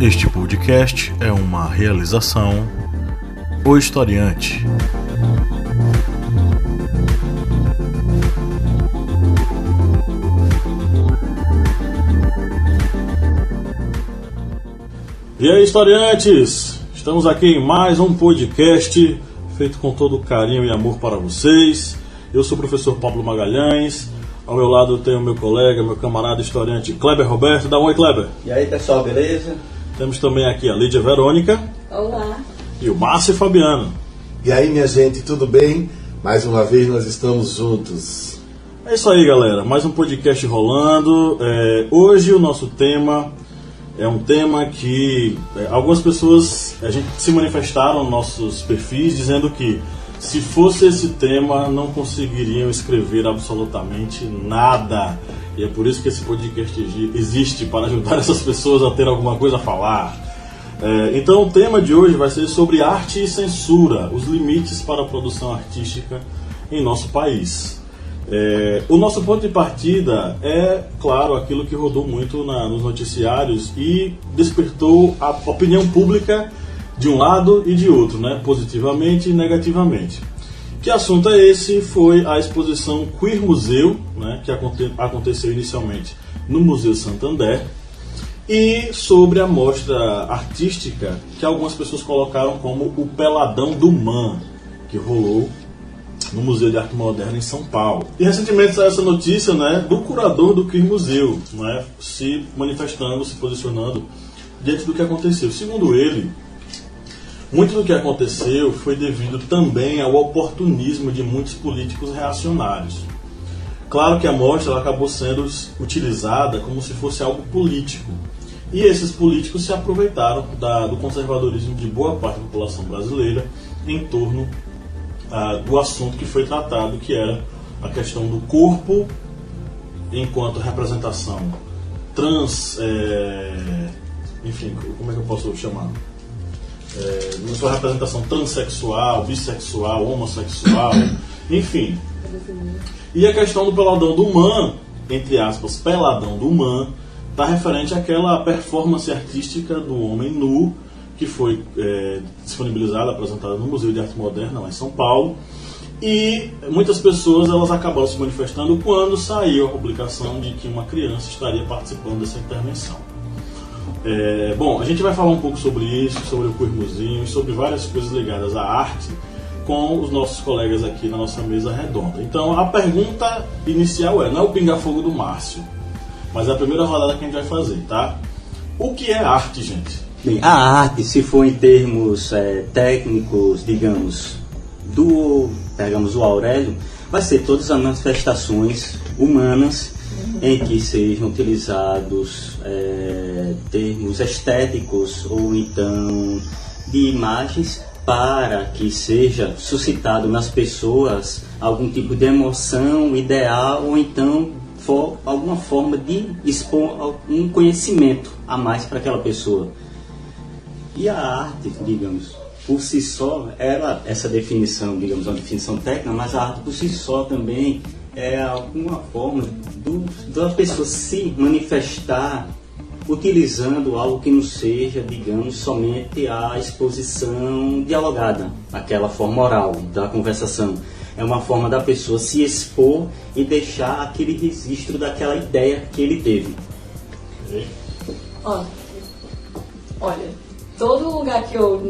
Este podcast é uma realização O Historiante. E aí, historiantes? Estamos aqui em mais um podcast feito com todo carinho e amor para vocês. Eu sou o professor Pablo Magalhães. Ao meu lado eu tenho meu colega, meu camarada historiante Kleber Roberto. Dá um oi, Kleber. E aí, pessoal, beleza? Temos também aqui a Lídia Verônica. Olá. E o Márcio Fabiano. E aí, minha gente, tudo bem? Mais uma vez nós estamos juntos. É isso aí, galera. Mais um podcast rolando. Hoje o nosso tema é um tema que algumas pessoas a gente se manifestaram nos nossos perfis dizendo que se fosse esse tema não conseguiriam escrever absolutamente nada. E é por isso que esse podcast existe, para ajudar essas pessoas a ter alguma coisa a falar. Então o tema de hoje vai ser sobre arte e censura, os limites para a produção artística em nosso país. O nosso ponto de partida é, claro, aquilo que rodou muito nos noticiários e despertou a opinião pública de um lado e de outro, né? Positivamente e negativamente. Que assunto é esse? Foi a exposição Queer Museu, né? Que aconteceu inicialmente no Museu Santander, e sobre a mostra artística que algumas pessoas colocaram como o Peladão do Man, que rolou no Museu de Arte Moderna em São Paulo. E recentemente saiu essa notícia, né, do curador do Queer Museu, né, se manifestando, se posicionando diante do que aconteceu. Segundo ele, muito do que aconteceu foi devido também ao oportunismo de muitos políticos reacionários. Claro que a mostra ela acabou sendo utilizada como se fosse algo político. E esses políticos se aproveitaram do conservadorismo de boa parte da população brasileira em torno do assunto que foi tratado, que era a questão do corpo enquanto representação trans, enfim, como é que eu posso chamar? Não só representação transexual, bissexual, homossexual, enfim. E a questão do peladão do Man, entre aspas, peladão do Man, está referente àquela performance artística do homem nu que foi disponibilizada, apresentada no Museu de Arte Moderna, lá em São Paulo. E muitas pessoas elas acabaram se manifestando quando saiu a publicação de que uma criança estaria participando dessa intervenção. Bom, a gente vai falar um pouco sobre isso, sobre o Queer Museu e sobre várias coisas ligadas à arte com os nossos colegas aqui na nossa mesa redonda. Então a pergunta inicial não é o pinga-fogo do Márcio, mas é a primeira rodada que a gente vai fazer, tá? O que é arte, gente? Bem, a arte, se for em termos técnicos, digamos, pegamos o Aurélio, vai ser todas as manifestações humanas em que sejam utilizados termos estéticos ou então de imagens para que seja suscitado nas pessoas algum tipo de emoção, ideal ou então alguma forma de expor um conhecimento a mais para aquela pessoa. E a arte, digamos, por si só, essa definição, digamos, uma definição técnica, mas a arte por si só também é alguma forma da pessoa se manifestar utilizando algo que não seja, digamos, somente a exposição dialogada, aquela forma oral da conversação. É uma forma da pessoa se expor e deixar aquele registro daquela ideia que ele teve. Olha, todo lugar que eu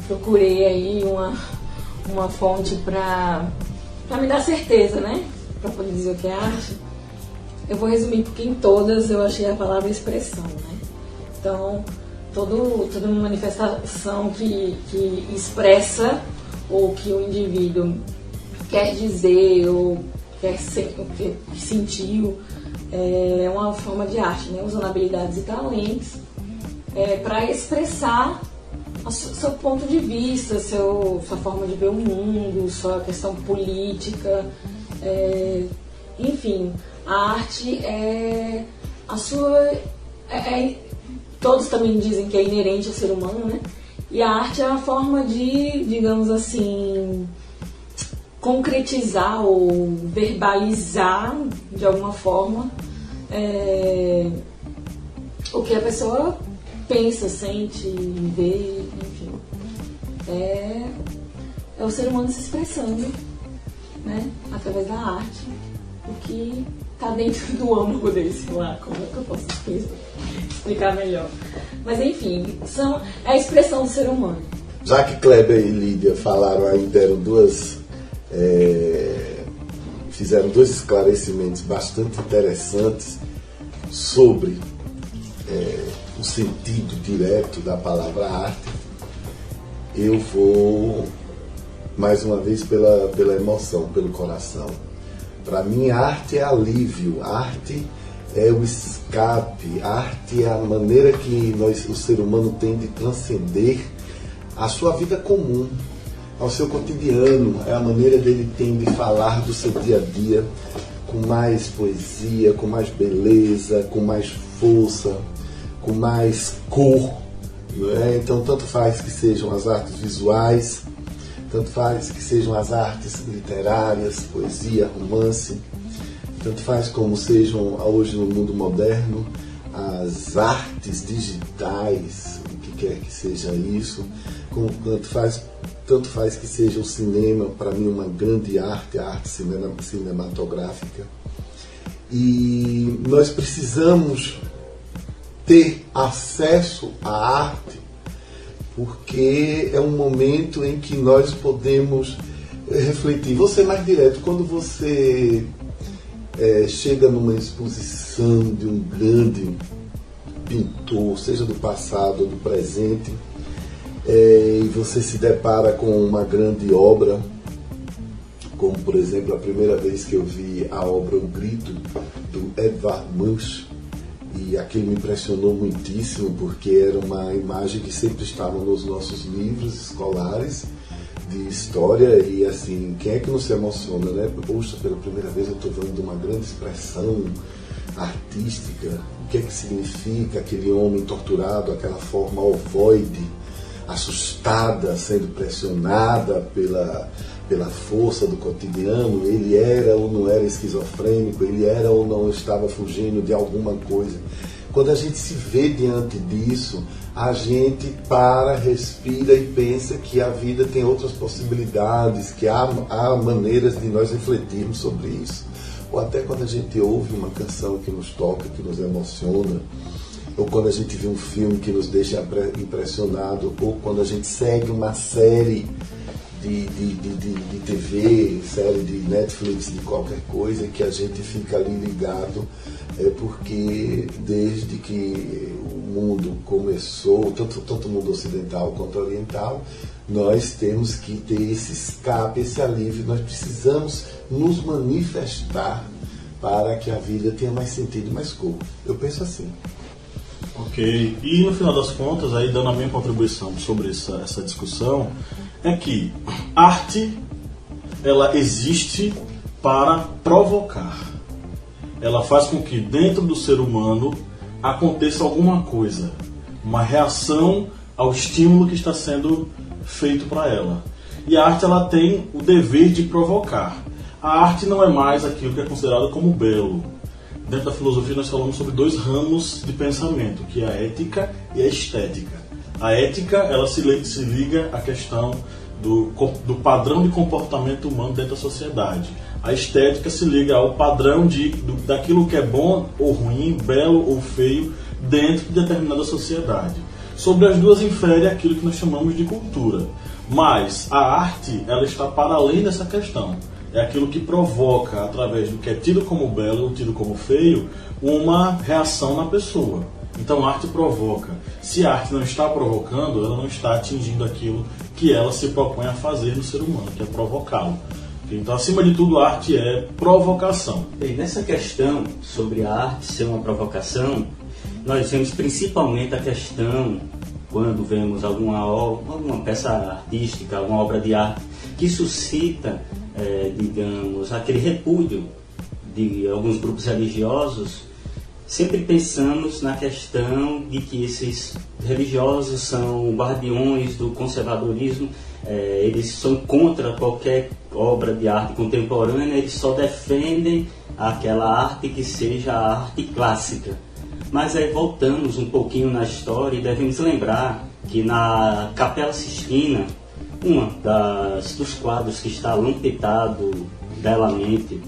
procurei aí uma fonte para me dar certeza, para poder dizer o que é arte, eu vou resumir porque em todas eu achei a palavra expressão, Então, toda manifestação que expressa ou que o indivíduo quer dizer ou quer que sentiu é uma forma de arte, usando habilidades e talentos para expressar seu ponto de vista, sua forma de ver o mundo, sua questão política, enfim, a arte todos também dizem que é inerente ao ser humano, E a arte é uma forma de, digamos assim, concretizar ou verbalizar de alguma forma o que a pessoa pensa, sente, vê, enfim. É o ser humano se expressando, né, através da arte, o que está dentro do âmago dele, sei lá, como é que eu posso explicar melhor. Mas enfim, é a expressão do ser humano. Já que Kleber e Lídia falaram aí, fizeram dois esclarecimentos bastante interessantes sobre o sentido direto da palavra arte, eu vou mais uma vez pela emoção, pelo coração. Para mim, arte é alívio, arte é o escape, arte é a maneira que o ser humano tem de transcender a sua vida comum, ao seu cotidiano, é a maneira dele tem de falar do seu dia a dia com mais poesia, com mais beleza, com mais força, com mais cor, não é? Então tanto faz que sejam as artes visuais, tanto faz que sejam as artes literárias, poesia, romance, tanto faz como sejam hoje no mundo moderno as artes digitais, o que quer que seja isso, tanto faz que seja o cinema, para mim uma grande arte, a arte cinematográfica. E nós precisamos ter acesso à arte, porque é um momento em que nós podemos refletir. Vou ser mais direto, quando você chega numa exposição de um grande pintor, seja do passado ou do presente, e você se depara com uma grande obra, como por exemplo a primeira vez que eu vi a obra O Grito, do Edvard Munch, e aquilo me impressionou muitíssimo, porque era uma imagem que sempre estava nos nossos livros escolares de história, e assim, quem é que não se emociona, né? Poxa, pela primeira vez eu estou vendo uma grande expressão artística, o que é que significa aquele homem torturado, aquela forma ovoide, assustada, sendo pressionada pela força do cotidiano, ele era ou não era esquizofrênico, ele era ou não estava fugindo de alguma coisa. Quando a gente se vê diante disso, a gente para, respira e pensa que a vida tem outras possibilidades, que há maneiras de nós refletirmos sobre isso. Ou até quando a gente ouve uma canção que nos toca, que nos emociona, ou quando a gente vê um filme que nos deixa impressionado, ou quando a gente segue uma série de TV, série de Netflix, de qualquer coisa, que a gente fica ali ligado, porque desde que o mundo começou, tanto o mundo ocidental quanto oriental, nós temos que ter esse escape, esse alívio, nós precisamos nos manifestar para que a vida tenha mais sentido e mais cor. Eu penso assim. Ok, e no final das contas, aí dando a minha contribuição sobre essa discussão, é que arte, ela existe para provocar. Ela faz com que dentro do ser humano aconteça alguma coisa, uma reação ao estímulo que está sendo feito para ela. E a arte, ela tem o dever de provocar. A arte não é mais aquilo que é considerado como belo. Dentro da filosofia nós falamos sobre dois ramos de pensamento, que é a ética e a estética. A ética, ela se liga à questão do padrão de comportamento humano dentro da sociedade. A estética se liga ao padrão daquilo que é bom ou ruim, belo ou feio, dentro de determinada sociedade. Sobre as duas infere aquilo que nós chamamos de cultura. Mas a arte, ela está para além dessa questão. É aquilo que provoca, através do que é tido como belo ou tido como feio, uma reação na pessoa. Então a arte provoca. Se a arte não está provocando, ela não está atingindo aquilo que ela se propõe a fazer no ser humano, que é provocá-lo. Então, acima de tudo, a arte é provocação. E nessa questão sobre a arte ser uma provocação, nós vemos principalmente a questão quando vemos alguma peça artística, alguma obra de arte que suscita, digamos, aquele repúdio de alguns grupos religiosos. Sempre pensamos na questão de que esses religiosos são guardiões do conservadorismo, eles são contra qualquer obra de arte contemporânea, eles só defendem aquela arte que seja a arte clássica. Mas aí voltamos um pouquinho na história e devemos lembrar que na Capela Sistina, dos quadros que está lampetado belamente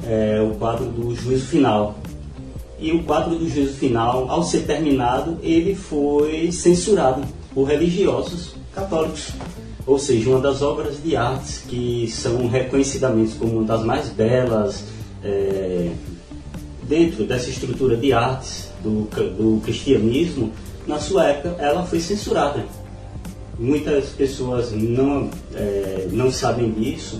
é o quadro do Juízo Final. E o quadro do Juízo Final, ao ser terminado, ele foi censurado por religiosos católicos. Ou seja, uma das obras de artes que são reconhecidamente como uma das mais belas dentro dessa estrutura de artes do cristianismo, na sua época ela foi censurada. Muitas pessoas não sabem disso,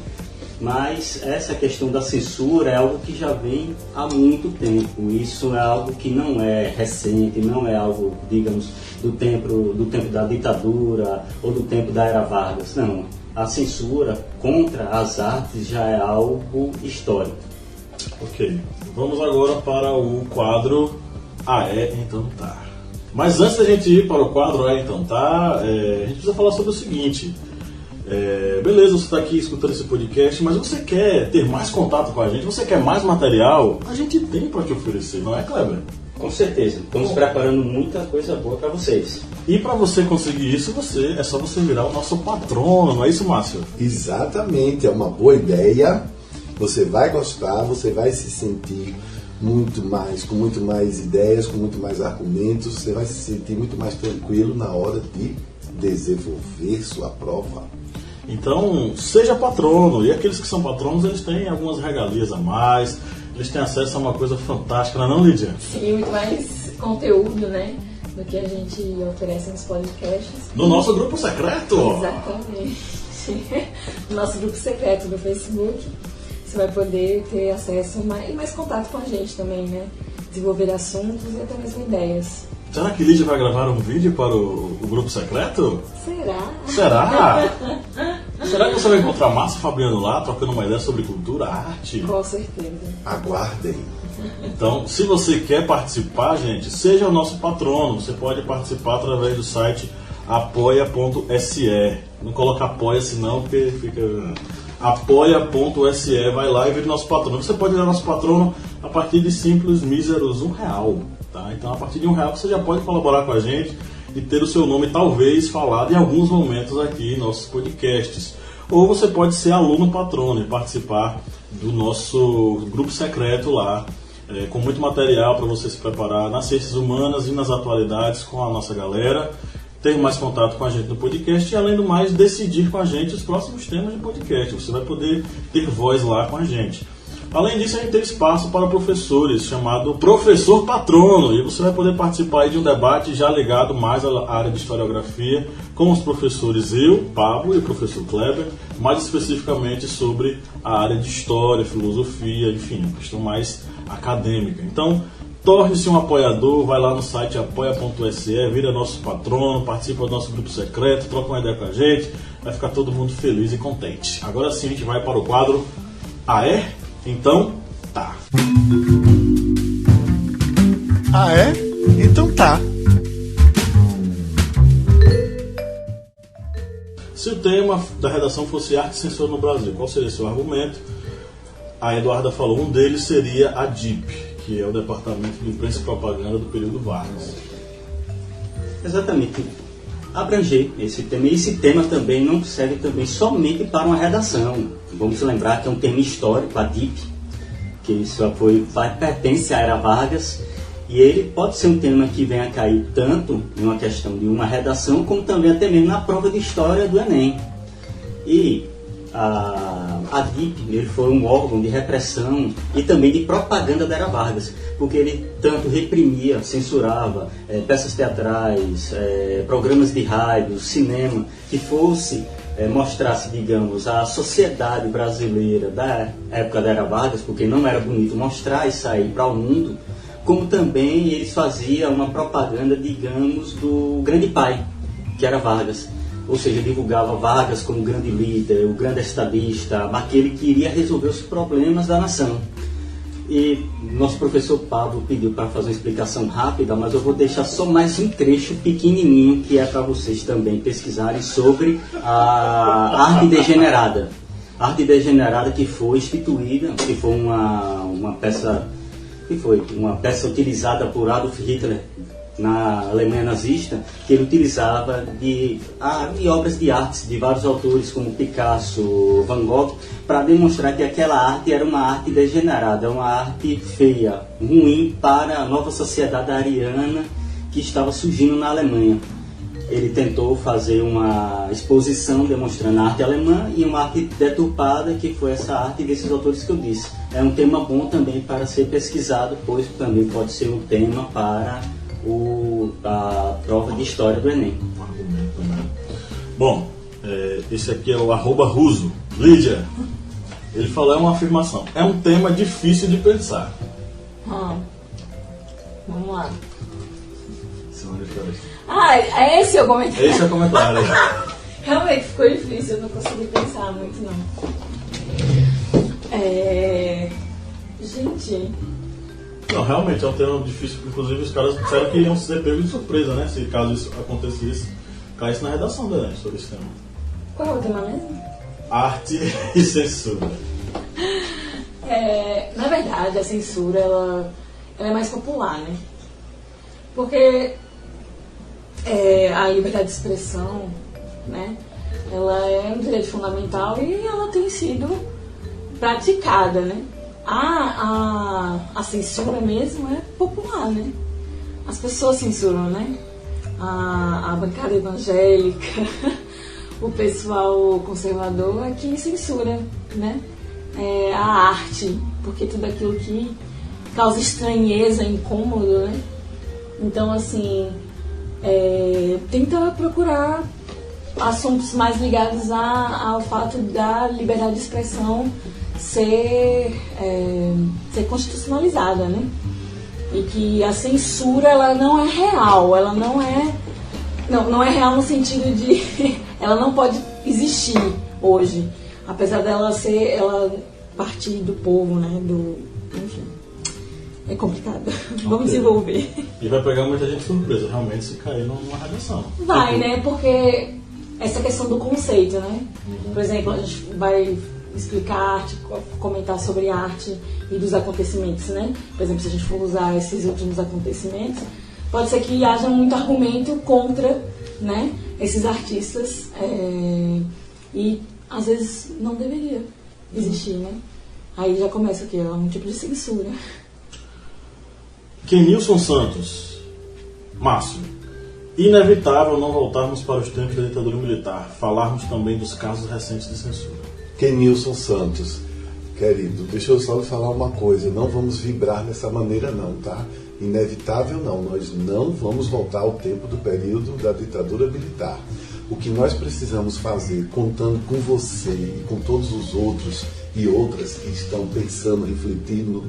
mas essa questão da censura é algo que já vem há muito tempo. Isso é algo que não é recente, não é algo, digamos, do tempo da ditadura ou do tempo da Era Vargas. Não, a censura contra as artes já é algo histórico. Ok, vamos agora para o quadro Então Tá. Mas antes da gente ir para o quadro Então Tá, a gente precisa falar sobre o seguinte. Beleza, você está aqui escutando esse podcast, mas você quer ter mais contato com a gente, você quer mais material, a gente tem para te oferecer, não é, Kleber? Com certeza, estamos preparando muita coisa boa para vocês. E para você conseguir isso, é só você virar o nosso patrono, não é isso, Márcio? Exatamente, é uma boa ideia. Você vai gostar, você vai se sentir com muito mais ideias, com muito mais argumentos, você vai se sentir muito mais tranquilo na hora de desenvolver sua prova. Então, seja patrono. E aqueles que são patronos, eles têm algumas regalias a mais, eles têm acesso a uma coisa fantástica, não é não, Lídia? Sim, muito mais conteúdo, né, do que a gente oferece nos podcasts. No nosso grupo secreto! Exatamente. No nosso grupo secreto do Facebook. Você vai poder ter acesso e mais contato com a gente também, né? Desenvolver assuntos e até mesmo ideias. Será que Lídia vai gravar um vídeo para o grupo secreto? Será? Será que você vai encontrar Márcio e Fabiano lá, trocando uma ideia sobre cultura, arte? Com certeza. Aguardem. Então, se você quer participar, gente, seja o nosso patrono. Você pode participar através do site apoia.se. Não coloca apoia-se não, porque fica... apoia.se, vai lá e vira nosso patrono. Você pode virar nosso patrono a partir de simples, míseros R$1, tá? Então, a partir de R$1 você já pode colaborar com a gente e ter o seu nome talvez falado em alguns momentos aqui em nossos podcasts. Ou você pode ser aluno patrono e participar do nosso grupo secreto lá, com muito material para você se preparar nas ciências humanas e nas atualidades com a nossa galera, ter mais contato com a gente no podcast e, além do mais, decidir com a gente os próximos temas de podcast. Você vai poder ter voz lá com a gente. Além disso, a gente tem espaço para professores, chamado Professor Patrono, e você vai poder participar aí de um debate já ligado mais à área de historiografia, com os professores Pablo e o professor Kleber, mais especificamente sobre a área de história, filosofia, enfim, uma questão mais acadêmica. Então, torne-se um apoiador, vai lá no site apoia.se, vira nosso patrono, participa do nosso grupo secreto, troca uma ideia com a gente, vai ficar todo mundo feliz e contente. Agora sim a gente vai para o quadro Então Tá. Então tá. Se o tema da redação fosse arte e censura no Brasil, qual seria seu argumento? A Eduarda falou, um deles seria a DIP, que é o Departamento de Imprensa e Propaganda do período Vargas. Exatamente. Abranger esse tema. E esse tema também não serve também somente para uma redação. Vamos lembrar que é um tema histórico, a DIP, que isso pertence à Era Vargas, e ele pode ser um tema que venha a cair tanto em uma questão de uma redação, como também até mesmo na prova de história do Enem. E a DIP, ele foi um órgão de repressão e também de propaganda da Era Vargas, porque ele tanto reprimia, censurava peças teatrais, programas de rádio, cinema, que mostrasse, digamos, a sociedade brasileira da época da Era Vargas, porque não era bonito mostrar isso aí para o mundo, como também eles faziam uma propaganda, digamos, do grande pai, que era Vargas. Ou seja, divulgava Vargas como grande líder, o grande estadista, aquele que iria resolver os problemas da nação. E nosso professor Pablo pediu para fazer uma explicação rápida, mas eu vou deixar só mais um trecho pequenininho, que é para vocês também pesquisarem sobre a arte degenerada. A arte degenerada que foi instituída, que foi uma peça que foi uma peça utilizada por Adolf Hitler na Alemanha nazista, que ele utilizava de obras de artes de vários autores, como Picasso, Van Gogh, para demonstrar que aquela arte era uma arte degenerada, uma arte feia, ruim para a nova sociedade ariana que estava surgindo na Alemanha. Ele tentou fazer uma exposição demonstrando a arte alemã e uma arte deturpada, que foi essa arte desses autores que eu disse. É um tema bom também para ser pesquisado, pois também pode ser um tema para a prova de história do Enem. Bom, esse aqui é o @Ruso. Lídia, ele falou, é uma afirmação. É um tema difícil de pensar. Vamos lá. É esse é o comentário. Esse é o comentário. Realmente ficou difícil, eu não consegui pensar muito não. Gente... Não, realmente é um tema difícil, inclusive os caras disseram que iam ser pegos de surpresa, né? Se caso isso acontecesse, caísse na redação da Enem sobre esse tema. Qual é o tema mesmo? Arte e censura. Na verdade, a censura ela é mais popular, né? Porque a liberdade de expressão, né? Ela é um direito fundamental e ela tem sido praticada, né? A censura mesmo é popular, né? As pessoas censuram, né? A bancada evangélica, o pessoal conservador é que censura, né? A arte, porque tudo aquilo que causa estranheza, incômodo, né? Então, assim, tenta procurar assuntos mais ligados ao fato da liberdade de expressão ser constitucionalizada, né? E que a censura ela não é real, ela não é real no sentido de ela não pode existir hoje, apesar dela partir do povo, né? Enfim, é complicado. Vamos desenvolver. E vai pegar muita gente surpresa, realmente, se cair numa redação. Vai, né? Porque essa questão do conceito, né? Por exemplo, a gente vai explicar arte, comentar sobre arte e dos acontecimentos, né? Por exemplo, se a gente for usar esses últimos acontecimentos, pode ser que haja muito argumento contra, né, esses artistas e às vezes não deveria existir, né? Aí já começa o quê? Um tipo de censura. Kenilson Santos. Márcio, inevitável não voltarmos para os tempos da ditadura militar, falarmos também dos casos recentes de censura. Kenilson Santos, querido, deixa eu só lhe falar uma coisa, não vamos vibrar dessa maneira não, tá? Inevitável não, nós não vamos voltar ao tempo do período da ditadura militar. O que nós precisamos fazer, contando com você e com todos os outros e outras que estão pensando, refletindo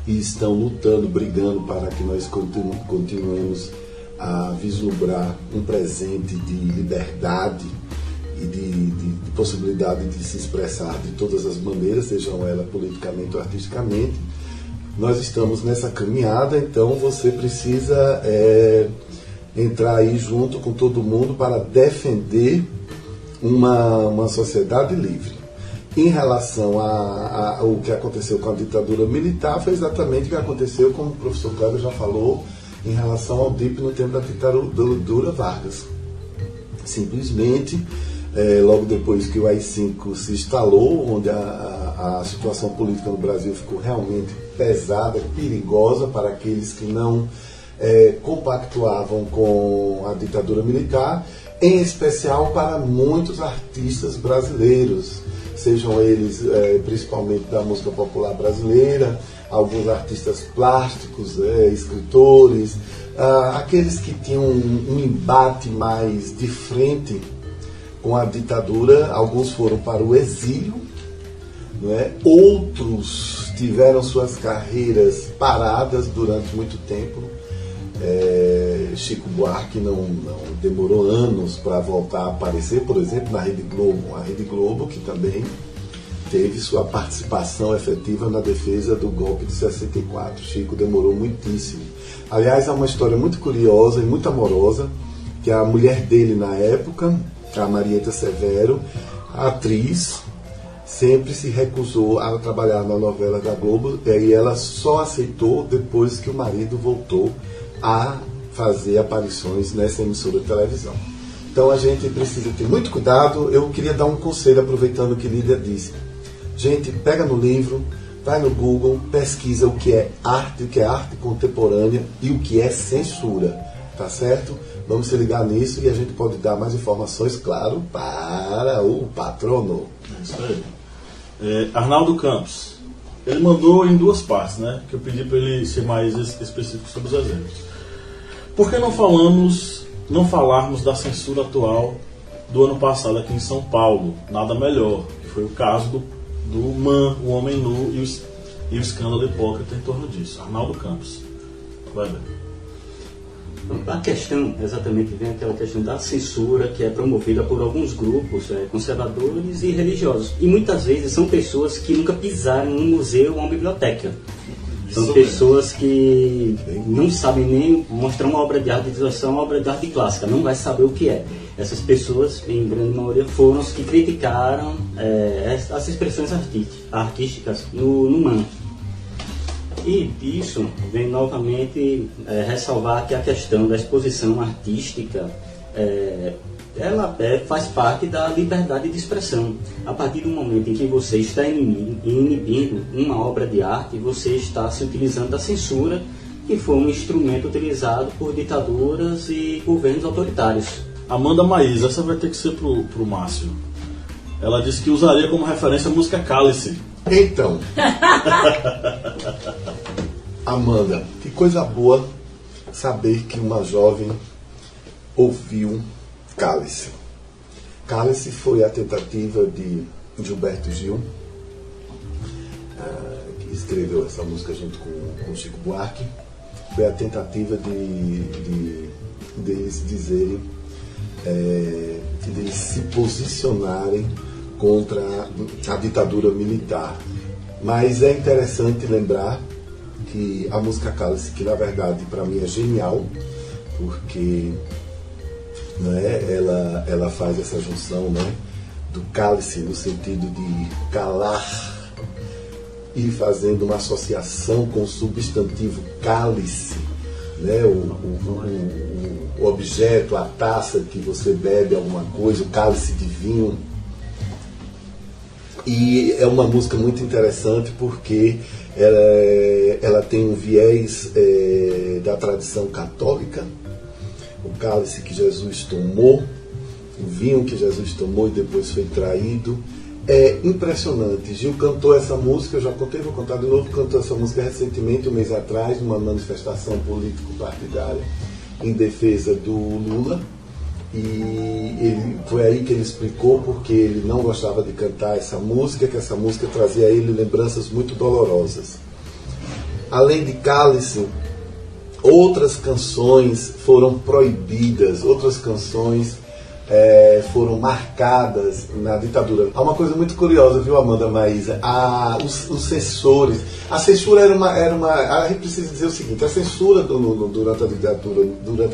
e estão lutando, brigando para que nós continuemos a vislumbrar um presente de liberdade e de possibilidade de se expressar de todas as maneiras, sejam elas politicamente ou artisticamente. Nós estamos nessa caminhada, então você precisa entrar aí junto com todo mundo para defender uma sociedade livre. Em relação ao que aconteceu com a ditadura militar, foi exatamente o que aconteceu, como o professor Cláudio já falou, em relação ao DIP no tempo da ditadura Vargas. Simplesmente, logo depois que o AI-5 se instalou, onde a situação política no Brasil ficou realmente pesada, perigosa para aqueles que não compactuavam com a ditadura militar, em especial para muitos artistas brasileiros, sejam eles principalmente da música popular brasileira, alguns artistas plásticos, escritores, aqueles que tinham um embate mais de frente com a ditadura. Alguns foram para o exílio, não é? Outros tiveram suas carreiras paradas durante muito tempo. Chico Buarque não demorou anos para voltar a aparecer, por exemplo, na Rede Globo. A Rede Globo, que também teve sua participação efetiva na defesa do golpe de 64. Chico demorou muitíssimo. Aliás, há uma história muito curiosa e muito amorosa, que a mulher dele na época, a Marieta Severo, a atriz, sempre se recusou a trabalhar na novela da Globo, e ela só aceitou depois que o marido voltou a fazer aparições nessa emissora de televisão. Então a gente precisa ter muito cuidado. Eu queria dar um conselho, aproveitando o que Lídia disse. Gente, pega no livro, vai no Google, pesquisa o que é arte contemporânea e o que é censura, tá certo? Vamos se ligar nisso e a gente pode dar mais informações, claro, para o patrono. É isso aí. Arnaldo Campos, ele mandou em 2 partes, né? Que eu pedi para ele ser mais específico sobre os exemplos. Por que não falarmos da censura atual do ano passado aqui em São Paulo? Nada melhor, que foi o caso do MAN, o Homem Nu, e o escândalo hipócrita em torno disso. Arnaldo Campos. Vai ver. A questão, exatamente, vem aquela questão da censura que é promovida por alguns grupos conservadores e religiosos. E muitas vezes são pessoas que nunca pisaram em um museu ou uma biblioteca. São pessoas que não sabem nem mostrar uma obra de arte, dizer uma obra de arte clássica, não vai saber o que é. Essas pessoas, em grande maioria, foram os que criticaram as expressões artísticas no MAN. E disso vem novamente ressalvar que a questão da exposição artística ela faz parte da liberdade de expressão. A partir do momento em que você está inibindo uma obra de arte, você está se utilizando da censura, que foi um instrumento utilizado por ditaduras e governos autoritários. Amanda Maísa, essa vai ter que ser pro Márcio. Ela disse que usaria como referência a música Cálice. Então, Amanda, que coisa boa saber que uma jovem ouviu Cálice. Cálice foi a tentativa de Gilberto Gil, que escreveu essa música junto com Chico Buarque. Foi a tentativa deles dizerem, deles se posicionarem contra a ditadura militar. Mas é interessante lembrar que a música Cálice, que na verdade para mim é genial, porque ela faz essa junção do cálice no sentido de calar e fazendo uma associação com o substantivo cálice, o objeto, a taça que você bebe alguma coisa, o cálice de vinho. E é uma música muito interessante porque ela tem um viés da tradição católica. O cálice que Jesus tomou, o vinho que Jesus tomou e depois foi traído. É impressionante. Gil cantou essa música, eu já contei, vou contar de novo, cantou essa música recentemente, um mês atrás, numa manifestação político-partidária em defesa do Lula. E foi aí que ele explicou porque ele não gostava de cantar essa música, que essa música trazia a ele lembranças muito dolorosas. Além de Cálice, outras canções foram proibidas, outras canções foram marcadas na ditadura. Há uma coisa muito curiosa, viu, Amanda Maísa? Os censores. A censura era uma. A gente precisa dizer o seguinte: a censura durante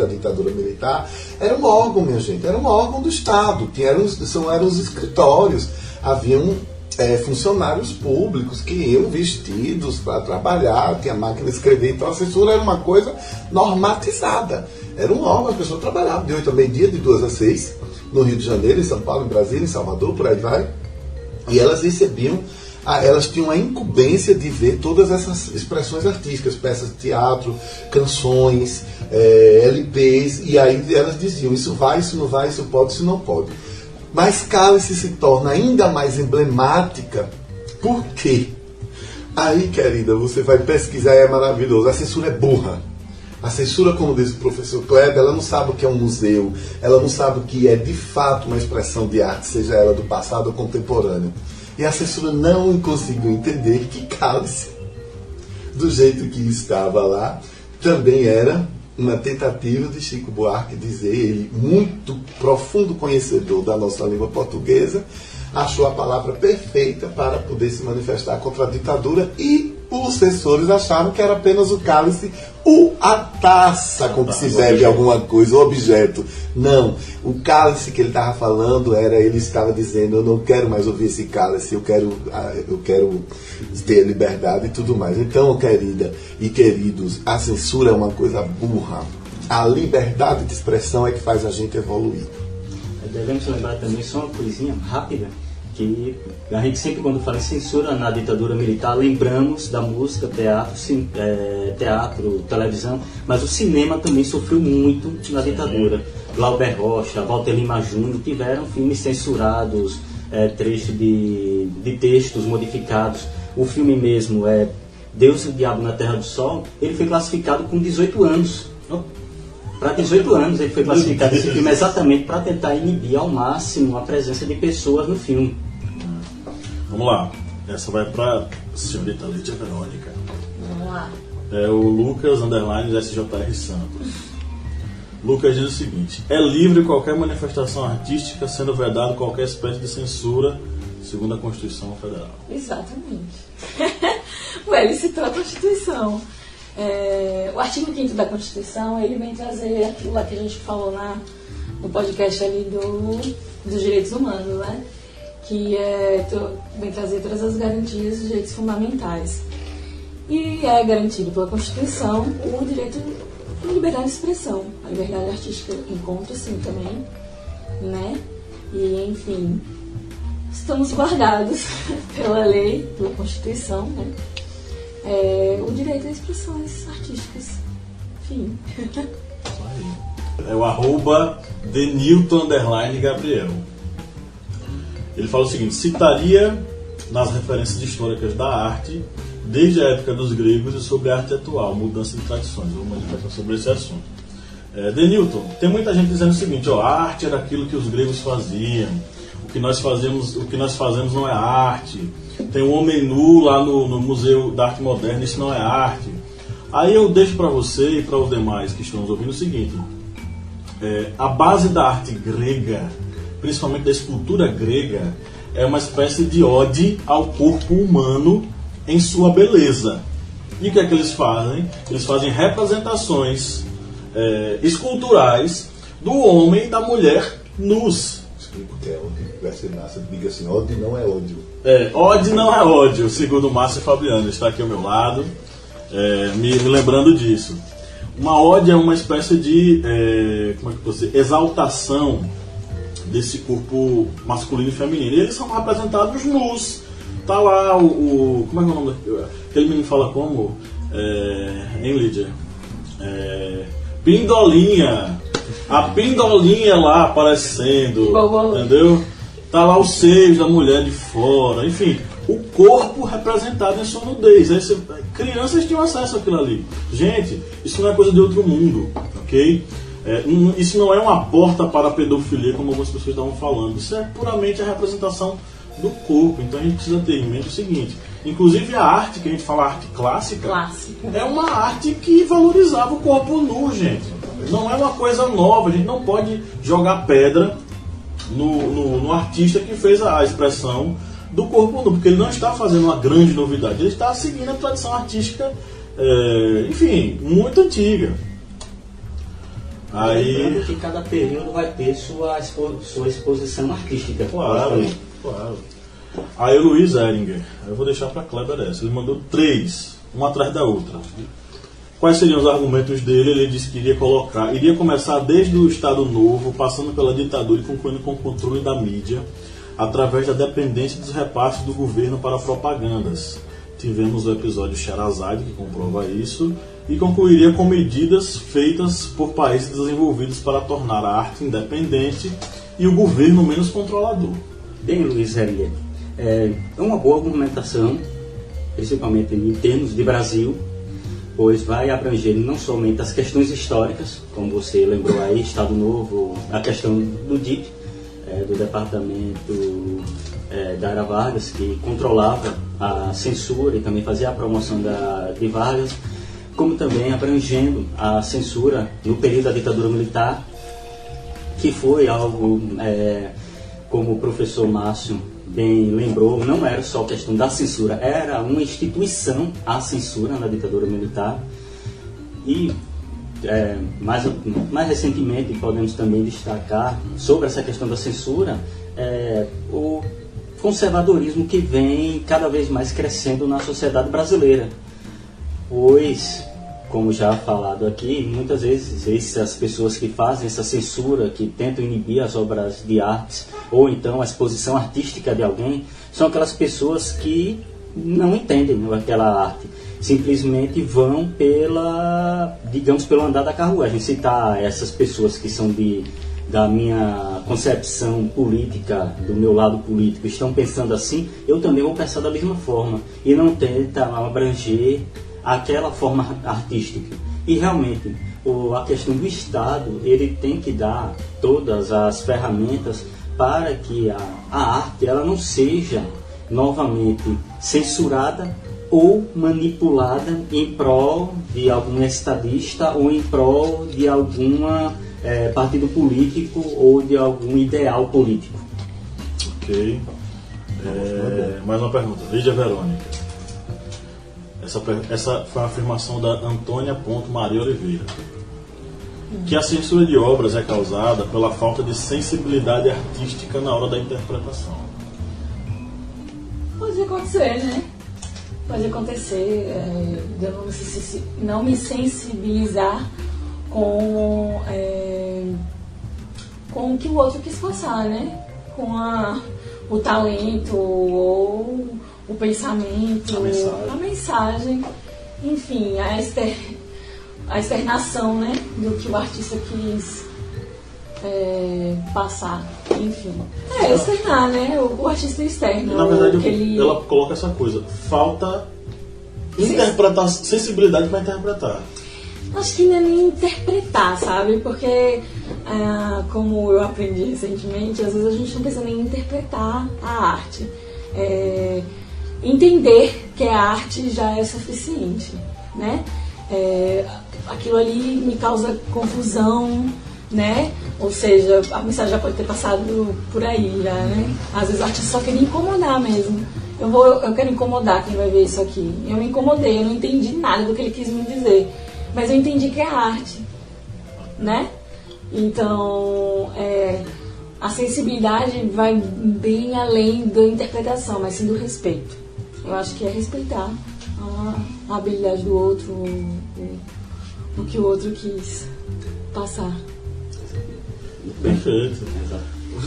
a ditadura militar era um órgão, minha gente, era um órgão do Estado. Eram os escritórios. Haviam funcionários públicos que iam vestidos para trabalhar, tinha máquina de escrever. Então a censura era uma coisa normatizada. Era um órgão, as pessoas trabalhavam de 8 a meio-dia, de 2 a 6, no Rio de Janeiro, em São Paulo, em Brasília, em Salvador, por aí vai. E elas recebiam, elas tinham a incumbência de ver todas essas expressões artísticas, peças de teatro, canções, LPs, e aí elas diziam, isso vai, isso não vai, isso pode, isso não pode. Mas Cálice se torna ainda mais emblemática, por quê? Aí, querida, você vai pesquisar, é maravilhoso, a censura é burra. A censura, como diz o professor Kleber, ela não sabe o que é um museu, ela não sabe o que é de fato uma expressão de arte, seja ela do passado ou contemporâneo. E a censura não conseguiu entender que Cálice, do jeito que estava lá, também era uma tentativa de Chico Buarque dizer, ele, muito profundo conhecedor da nossa língua portuguesa, achou a palavra perfeita para poder se manifestar contra a ditadura e os censores achavam que era apenas o cálice ou a taça com que se bebe alguma coisa, o objeto. Não, o cálice que ele estava falando ele estava dizendo: eu não quero mais ouvir esse cálice, eu quero ter liberdade e tudo mais. Então, querida e queridos, a censura é uma coisa burra. A liberdade de expressão é que faz a gente evoluir. Devemos lembrar também só uma coisinha rápida, que a gente sempre, quando fala em censura na ditadura militar, lembramos da música, teatro, televisão, mas o cinema também sofreu muito na ditadura. Glauber Rocha, Walter Lima Júnior tiveram filmes censurados, trechos de textos modificados. O filme mesmo, Deus e o Diabo na Terra do Sol, ele foi classificado com 18 anos. Para 18 anos ele foi classificado esse filme exatamente para tentar inibir ao máximo a presença de pessoas no filme. Vamos lá, essa vai para a senhorita Lídia Verônica. Vamos lá. É o Lucas _SJR Santos. Lucas diz o seguinte: é livre qualquer manifestação artística, sendo vedado qualquer espécie de censura, segundo a Constituição Federal. Exatamente. Ele citou a Constituição. O artigo 5º da Constituição, ele vem trazer aquilo lá que a gente falou no podcast ali dos direitos humanos, né? Que vem trazer todas as garantias dos direitos fundamentais. E é garantido pela Constituição o direito à liberdade de expressão. A liberdade artística encontra-se também, né? E, enfim, estamos guardados pela lei, pela Constituição, né? O direito a expressões artísticas. Enfim. É o @denilton_Gabriel. Ele fala o seguinte: citaria nas referências históricas da arte, desde a época dos gregos e sobre a arte atual, mudança de tradições. Vou manifestar sobre esse assunto. Denilton, tem muita gente dizendo o seguinte: a arte era aquilo que os gregos faziam, o que nós fazemos não é arte. Tem um homem nu lá no Museu da Arte Moderna, isso não é arte. Aí eu deixo para você e para os demais que estão nos ouvindo o seguinte: a base da arte grega, principalmente da escultura grega, é uma espécie de ode ao corpo humano em sua beleza. E o que é que eles fazem? Eles fazem representações esculturais do homem e da mulher nus. Porque vai ser massa, diga assim: ódio não é ódio. Ode não é ódio, segundo o Márcio Fabiano, está aqui ao meu lado, me lembrando disso. Uma ode é uma espécie de exaltação desse corpo masculino e feminino. E eles são representados nus. Tá lá como é que é o nome daquele? Aquele menino fala como? Hein, Lídia? Pindolinha. A pindolinha lá aparecendo, entendeu? Tá lá os seios da mulher de fora, enfim, o corpo representado em sua nudez. Crianças tinham acesso àquilo ali. Gente, isso não é coisa de outro mundo, ok? Isso não é uma porta para a pedofilia, como algumas pessoas estavam falando. Isso é puramente a representação do corpo. Então a gente precisa ter em mente o seguinte: inclusive a arte, que a gente fala arte clássica, é uma arte que valorizava o corpo nu, gente. Não é uma coisa nova, a gente não pode jogar pedra no artista que fez a expressão do corpo nu, porque ele não está fazendo uma grande novidade, ele está seguindo a tradição artística, enfim, muito antiga. Lembrando que cada período vai ter sua exposição artística. Claro. Aí o Luiz Ehringer, eu vou deixar para Kleber essa, ele mandou 3, uma atrás da outra. Quais seriam os argumentos dele? Ele disse que iria começar desde o Estado Novo, passando pela ditadura e concluindo com o controle da mídia, através da dependência dos repasses do governo para propagandas. Tivemos o episódio Sherazade, que comprova isso, e concluiria com medidas feitas por países desenvolvidos para tornar a arte independente e o governo menos controlador. Bem, Luiz Herlier, é uma boa argumentação, principalmente em termos de Brasil, pois vai abranger não somente as questões históricas, como você lembrou aí, Estado Novo, a questão do DIP, do Departamento da Era Vargas, que controlava a censura e também fazia a promoção de Vargas, como também abrangendo a censura no período da ditadura militar, que foi algo, como o professor Márcio bem lembrou, não era só questão da censura, era uma instituição, a censura na ditadura militar. E mais recentemente podemos também destacar sobre essa questão da censura o conservadorismo que vem cada vez mais crescendo na sociedade brasileira, pois, como já falado aqui, muitas vezes essas pessoas que fazem essa censura, que tentam inibir as obras de arte ou então a exposição artística de alguém, são aquelas pessoas que não entendem aquela arte, simplesmente vão pelo andar da carruagem. Citar essas pessoas que são da minha concepção política, do meu lado político, estão pensando assim, eu também vou pensar da mesma forma, e não tenta abranger aquela forma artística. E realmente, a questão do Estado, ele tem que dar todas as ferramentas para que a arte ela não seja novamente censurada ou manipulada em prol de algum estadista ou em prol de alguma partido político ou de algum ideal político. Ok. Mais uma pergunta. Lídia Verônica. Essa foi a afirmação da Antônia Maria Oliveira. Que a censura de obras é causada pela falta de sensibilidade artística na hora da interpretação. Pode acontecer, né? Pode acontecer de eu não me sensibilizar com o que o outro quis passar, né? Com o talento ou o pensamento, a mensagem, enfim, a externação, né? Do que o artista quis passar, enfim. Externar, né? O artista externa. Na verdade, ela coloca essa coisa, falta sensibilidade para interpretar. Acho que não é nem interpretar, sabe? Porque, como eu aprendi recentemente, às vezes a gente não precisa nem interpretar a arte. Entender que a arte já é suficiente, né? Aquilo ali me causa confusão, né? Ou seja, a mensagem já pode ter passado por aí, já, né? Às vezes o artista só quer incomodar mesmo. Eu quero incomodar quem vai ver isso aqui. Eu me incomodei, eu não entendi nada do que ele quis me dizer. Mas eu entendi que é arte, né? Então, a sensibilidade vai bem além da interpretação, mas sim do respeito. Eu acho que é respeitar a habilidade do outro, o que o outro quis passar. Perfeito.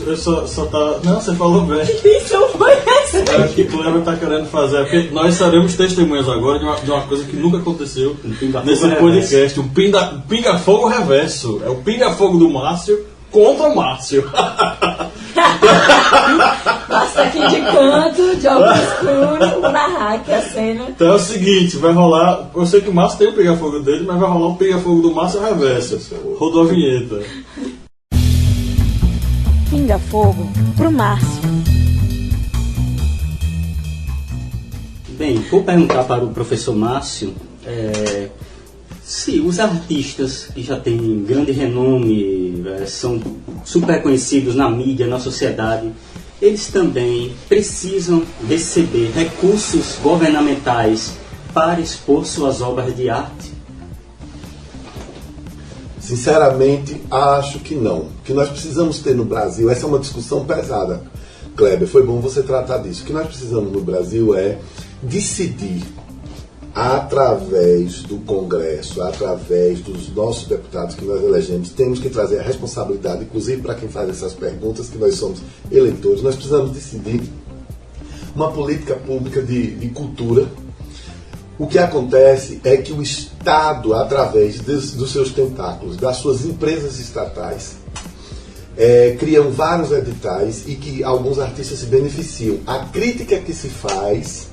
Eu só tá... Não, você falou bem. Isso foi assim. Eu acho que o Cleber está querendo fazer, porque nós seremos testemunhas agora de uma coisa que nunca aconteceu nesse podcast, um pinga-fogo reverso. É o pinga-fogo do Márcio contra o Márcio. Basta aqui de canto, de óculos escuro, vou narrar aqui a cena. Então é o seguinte, vai rolar, eu sei que o Márcio tem o pinga-fogo dele, mas vai rolar um pinga-fogo do Márcio reverso. Rodou a vinheta. Pinga fogo pro Márcio. Bem, vou perguntar para o professor Márcio se os artistas que já têm grande renome, são super conhecidos na mídia, na sociedade, eles também precisam receber recursos governamentais para expor suas obras de arte? Sinceramente, acho que não. O que nós precisamos ter no Brasil, essa é uma discussão pesada, Kleber, foi bom você tratar disso. O que nós precisamos no Brasil é decidir, através do Congresso, através dos nossos deputados que nós elegemos, temos que trazer a responsabilidade, inclusive para quem faz essas perguntas, que nós somos eleitores, nós precisamos decidir uma política pública de cultura. O que acontece é que o Estado, através dos seus tentáculos, das suas empresas estatais, criam vários editais e que alguns artistas se beneficiam. A crítica que se faz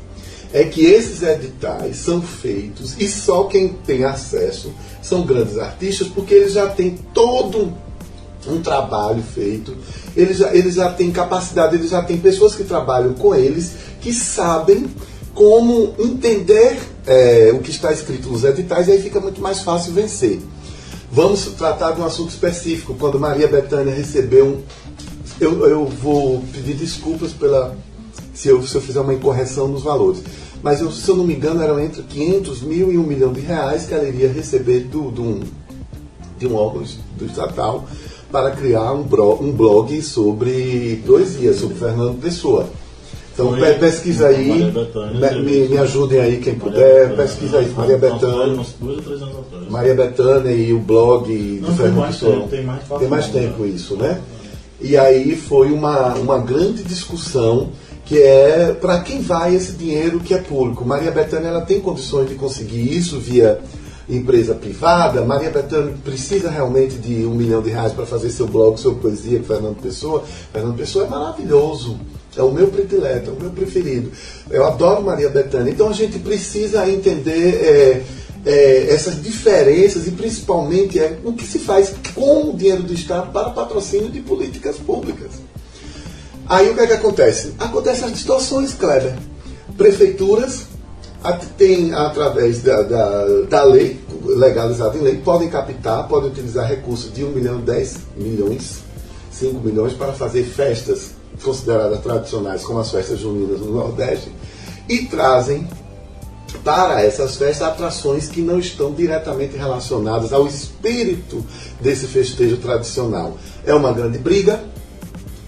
é que esses editais são feitos e só quem tem acesso são grandes artistas, porque eles já têm todo um trabalho feito, eles já têm capacidade, eles já têm pessoas que trabalham com eles, que sabem como entender o que está escrito nos editais, e aí fica muito mais fácil vencer. Vamos tratar de um assunto específico. Quando Maria Bethânia recebeu eu vou pedir desculpas se eu fizer uma incorreção nos valores. Mas, se eu não me engano, eram entre 500 mil e R$1 milhão que ela iria receber de um órgão do estatal para criar um blog sobre poesia, sobre Fernando Pessoa. Então pesquisa aí, me ajudem aí quem puder, pesquisa aí, Maria Bethânia. Maria Bethânia e o blog de Fernando Pessoa. Tem mais tempo isso, né? E aí foi uma grande discussão, que é para quem vai esse dinheiro que é público. Maria Bethânia, ela tem condições de conseguir isso via empresa privada. Maria Bethânia precisa realmente de R$1 milhão para fazer seu blog sobre poesia com Fernando Pessoa. Fernando Pessoa é maravilhoso, é o meu predileto, é o meu preferido. Eu adoro Maria Bethânia. Então a gente precisa entender essas diferenças e principalmente o que se faz com o dinheiro do Estado para patrocínio de políticas públicas. Aí o que é que acontece? Acontecem as distorções, Kleber. Prefeituras tem, através da lei, legalizada em lei, podem captar, podem utilizar recursos de 1 milhão, 10 milhões, 5 milhões para fazer festas consideradas tradicionais, como as festas juninas no Nordeste, e trazem para essas festas atrações que não estão diretamente relacionadas ao espírito desse festejo tradicional. É uma grande briga,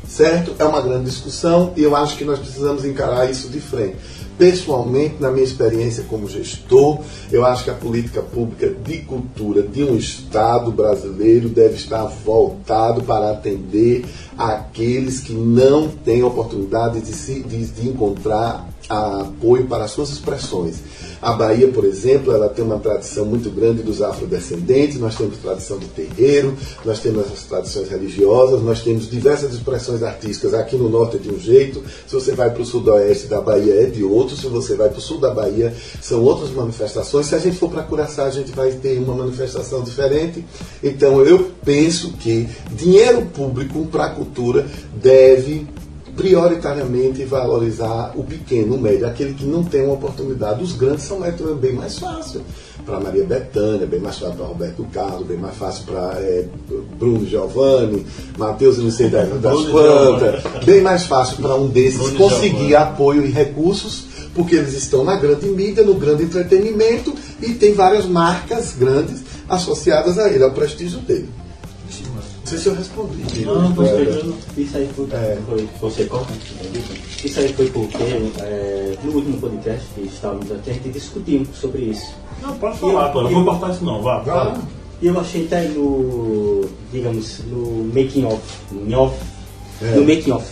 certo? É uma grande discussão, e eu acho que nós precisamos encarar isso de frente. Pessoalmente, na minha experiência como gestor, eu acho que a política pública de cultura de um Estado brasileiro deve estar voltado para atender aqueles que não têm oportunidade de encontrar apoio para as suas expressões. A Bahia, por exemplo, ela tem uma tradição muito grande dos afrodescendentes, nós temos tradição do terreiro, nós temos as tradições religiosas, nós temos diversas expressões artísticas. Aqui no norte é de um jeito, se você vai para o sudoeste da Bahia é de outro, se você vai para o sul da Bahia são outras manifestações. Se a gente for para Curaçá, a gente vai ter uma manifestação diferente. Então eu penso que dinheiro público para a cultura deve prioritariamente valorizar o pequeno, o médio, aquele que não tem uma oportunidade. Os grandes são bem mais fácil. Para Maria Bethânia, bem mais fácil para Roberto Carlos, bem mais fácil para Bruno Giovanni, Matheus Unicei das Plantas, bem mais fácil para um desses Bruno conseguir Giovanni apoio e recursos, porque eles estão na grande mídia, no grande entretenimento, e tem várias marcas grandes associadas a ele, ao prestígio dele. Não sei se eu respondi. Não, isso aí foi você corta? Isso aí foi porque no último podcast que estávamos a gente discutiu sobre isso. Não, pode falar, não vou cortar isso não, vá. E eu achei até no making off, no making off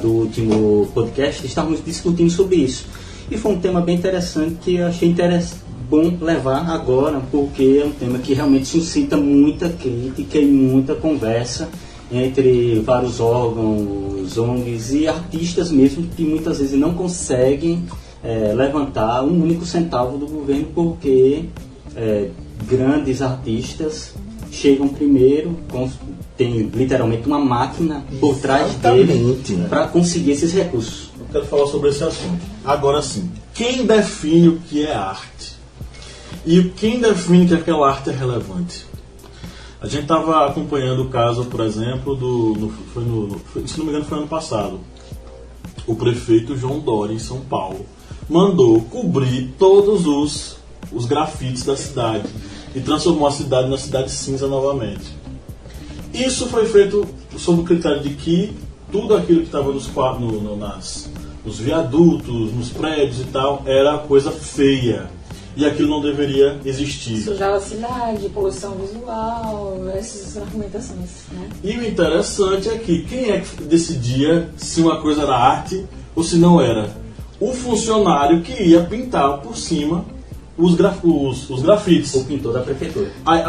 do último podcast, estávamos discutindo sobre isso. E foi um tema bem interessante que eu achei bom levar agora, porque é um tema que realmente suscita muita crítica e muita conversa entre vários órgãos, ONGs e artistas mesmo, que muitas vezes não conseguem levantar um único centavo do governo, porque grandes artistas chegam primeiro, tem literalmente uma máquina por trás deles para conseguir esses recursos. Eu quero falar sobre esse assunto. Agora sim, quem define o que é arte? E quem define que aquela arte é relevante? A gente estava acompanhando o caso, por exemplo, se não me engano foi ano passado. O prefeito João Dória, em São Paulo, mandou cobrir todos os grafites da cidade e transformou a cidade na cidade cinza novamente. Isso foi feito sob o critério de que tudo aquilo que estava nos viadutos, nos prédios e tal, era coisa feia. E aquilo não deveria existir. Sujar a cidade, poluição visual, essas argumentações, né? E o interessante é que quem é que decidia se uma coisa era arte ou se não era? O funcionário que ia pintar por cima os grafites. O pintor da prefeitura. Aí,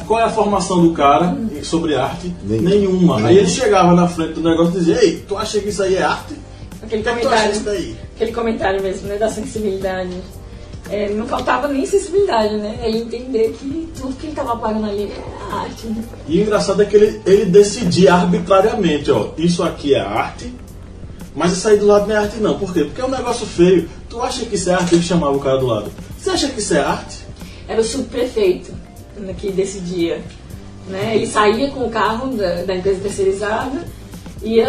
qual é a formação do cara sobre arte? Nenhuma. Aí ele chegava na frente do negócio e dizia: ei, tu acha que isso aí é arte? Aquele comentário mesmo, né, da sensibilidade. Não faltava nem sensibilidade, né? Ele entender que tudo que ele estava pagando ali era arte. Né? E o engraçado é que ele decidia arbitrariamente, isso aqui é arte, mas isso aí do lado não é arte não. Por quê? Porque é um negócio feio. Tu acha que isso é arte? Ele chamava o cara do lado. Você acha que isso é arte? Era o subprefeito que decidia. Né? Ele saía com o carro da empresa terceirizada e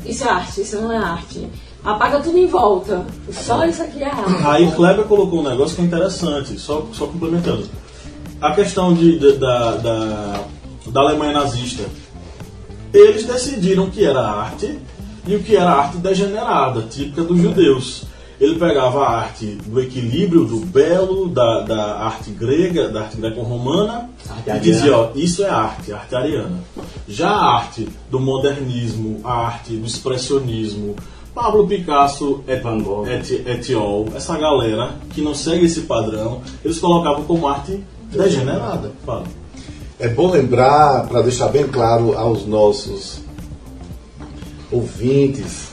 isso é arte, isso não é arte. apaga tudo em volta. Só isso aqui é arte. Aí Kleber colocou um negócio que é interessante, só complementando. A questão da Alemanha nazista. Eles decidiram o que era arte e o que era arte degenerada, típica dos judeus. Ele pegava a arte do equilíbrio, do belo, da arte grega, da arte greco-romana, e dizia, ó, isso é arte ariana. Já a arte do modernismo, a arte do expressionismo, Pablo Picasso, Etiol, essa galera que não segue esse padrão, eles colocavam como arte degenerada. Fala. É bom lembrar, para deixar bem claro aos nossos ouvintes,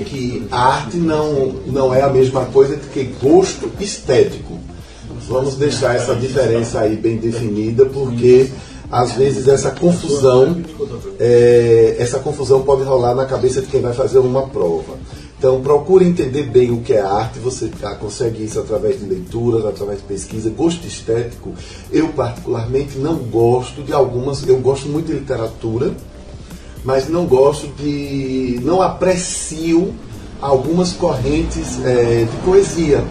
que a arte não é a mesma coisa que gosto estético. Vamos deixar essa diferença aí bem definida, porque às vezes essa confusão pode rolar na cabeça de quem vai fazer uma prova. Então procure entender bem o que é arte, você consegue isso através de leituras, através de pesquisa. Gosto estético, eu particularmente não gosto de algumas, eu gosto muito de literatura, mas não aprecio algumas correntes de poesia.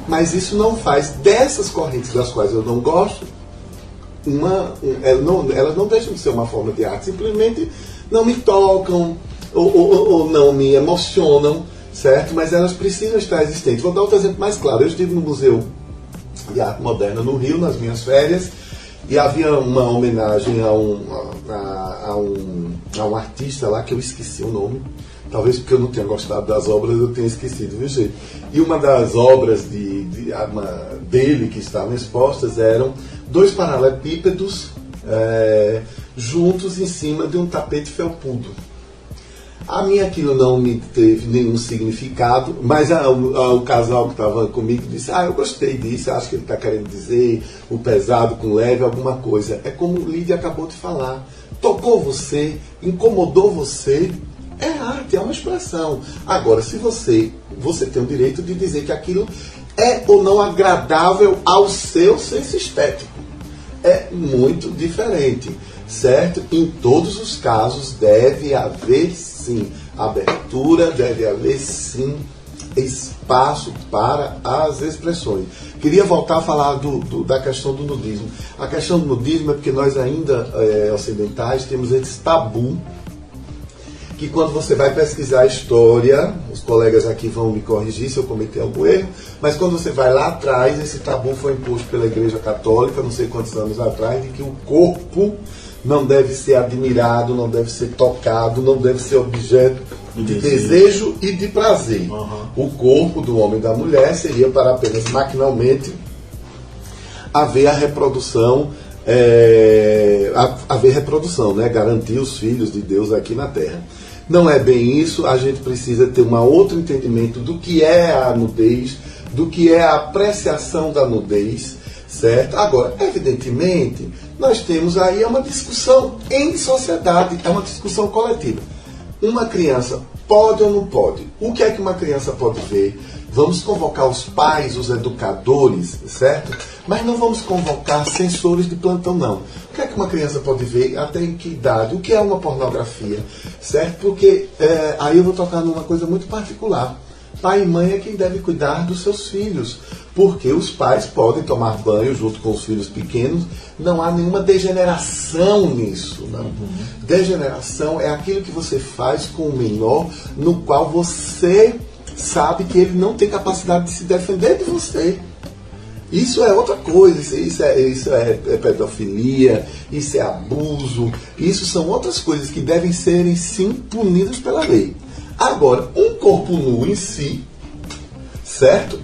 Mas isso não faz dessas correntes das quais eu não gosto, elas não deixam de ser uma forma de arte, simplesmente não me tocam ou não me emocionam, certo? Mas elas precisam estar existentes. Vou dar outro exemplo mais claro. Eu estive no Museu de Arte Moderna no Rio, nas minhas férias, e havia uma homenagem a um artista lá, que eu esqueci o nome, talvez porque eu não tenha gostado das obras, eu tenha esquecido, viu, gente? E uma das obras dele que estavam expostas eram 2 paralelepípedos juntos em cima de um tapete felpudo. A mim aquilo não me teve nenhum significado, mas o casal que estava comigo disse, eu gostei disso, acho que ele está querendo dizer o pesado com leve, alguma coisa. É como o Lídia acabou de falar. Tocou você, incomodou você, é arte, é uma expressão. Agora, se você tem o direito de dizer que aquilo é ou não agradável ao seu senso estético. É muito diferente, certo? Em todos os casos deve haver sim abertura, deve haver sim espaço para as expressões. Queria voltar a falar da questão do nudismo. A questão do nudismo é porque nós ainda, ocidentais, temos esse tabu que quando você vai pesquisar a história, os colegas aqui vão me corrigir se eu cometer algum erro, mas quando você vai lá atrás, esse tabu foi imposto pela Igreja Católica, não sei quantos anos atrás, de que o corpo não deve ser admirado, não deve ser tocado, não deve ser objeto de desejo e de prazer. O corpo do homem e da mulher seria para apenas maquinalmente haver a reprodução, né? Garantir os filhos de Deus aqui na Terra. Não é bem isso, a gente precisa ter um outro entendimento do que é a nudez, do que é a apreciação da nudez, certo? Agora, evidentemente, nós temos aí uma discussão em sociedade, é uma discussão coletiva. Uma criança pode ou não pode? O que é que uma criança pode ver? Vamos convocar os pais, os educadores, certo? Mas não vamos convocar censores de plantão, não. O que é que uma criança pode ver? Até em que idade? O que é uma pornografia? Certo? Porque aí eu vou tocar numa coisa muito particular. Pai e mãe é quem deve cuidar dos seus filhos, porque os pais podem tomar banho junto com os filhos pequenos, não há nenhuma degeneração nisso. Não. Degeneração é aquilo que você faz com o menor, no qual você sabe que ele não tem capacidade de se defender de você. Isso é outra coisa, isso é pedofilia, isso é abuso, isso são outras coisas que devem serem sim punidas pela lei. Agora, um corpo nu em si, certo?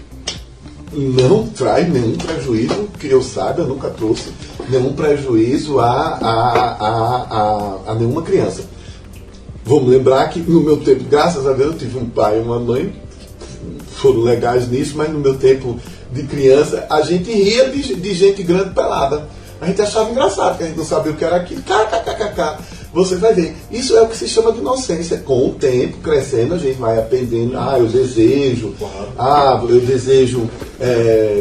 Não traz nenhum prejuízo, que eu saiba, eu nunca trouxe nenhum prejuízo a nenhuma criança. Vamos lembrar que no meu tempo, graças a Deus, eu tive um pai e uma mãe, foram legais nisso, mas no meu tempo de criança, a gente ria de gente grande pelada. A gente achava engraçado, porque a gente não sabia o que era aquilo. KKKK. Você vai ver. Isso é o que se chama de inocência. Com o tempo, crescendo, a gente vai aprendendo. Eu desejo. Eu desejo.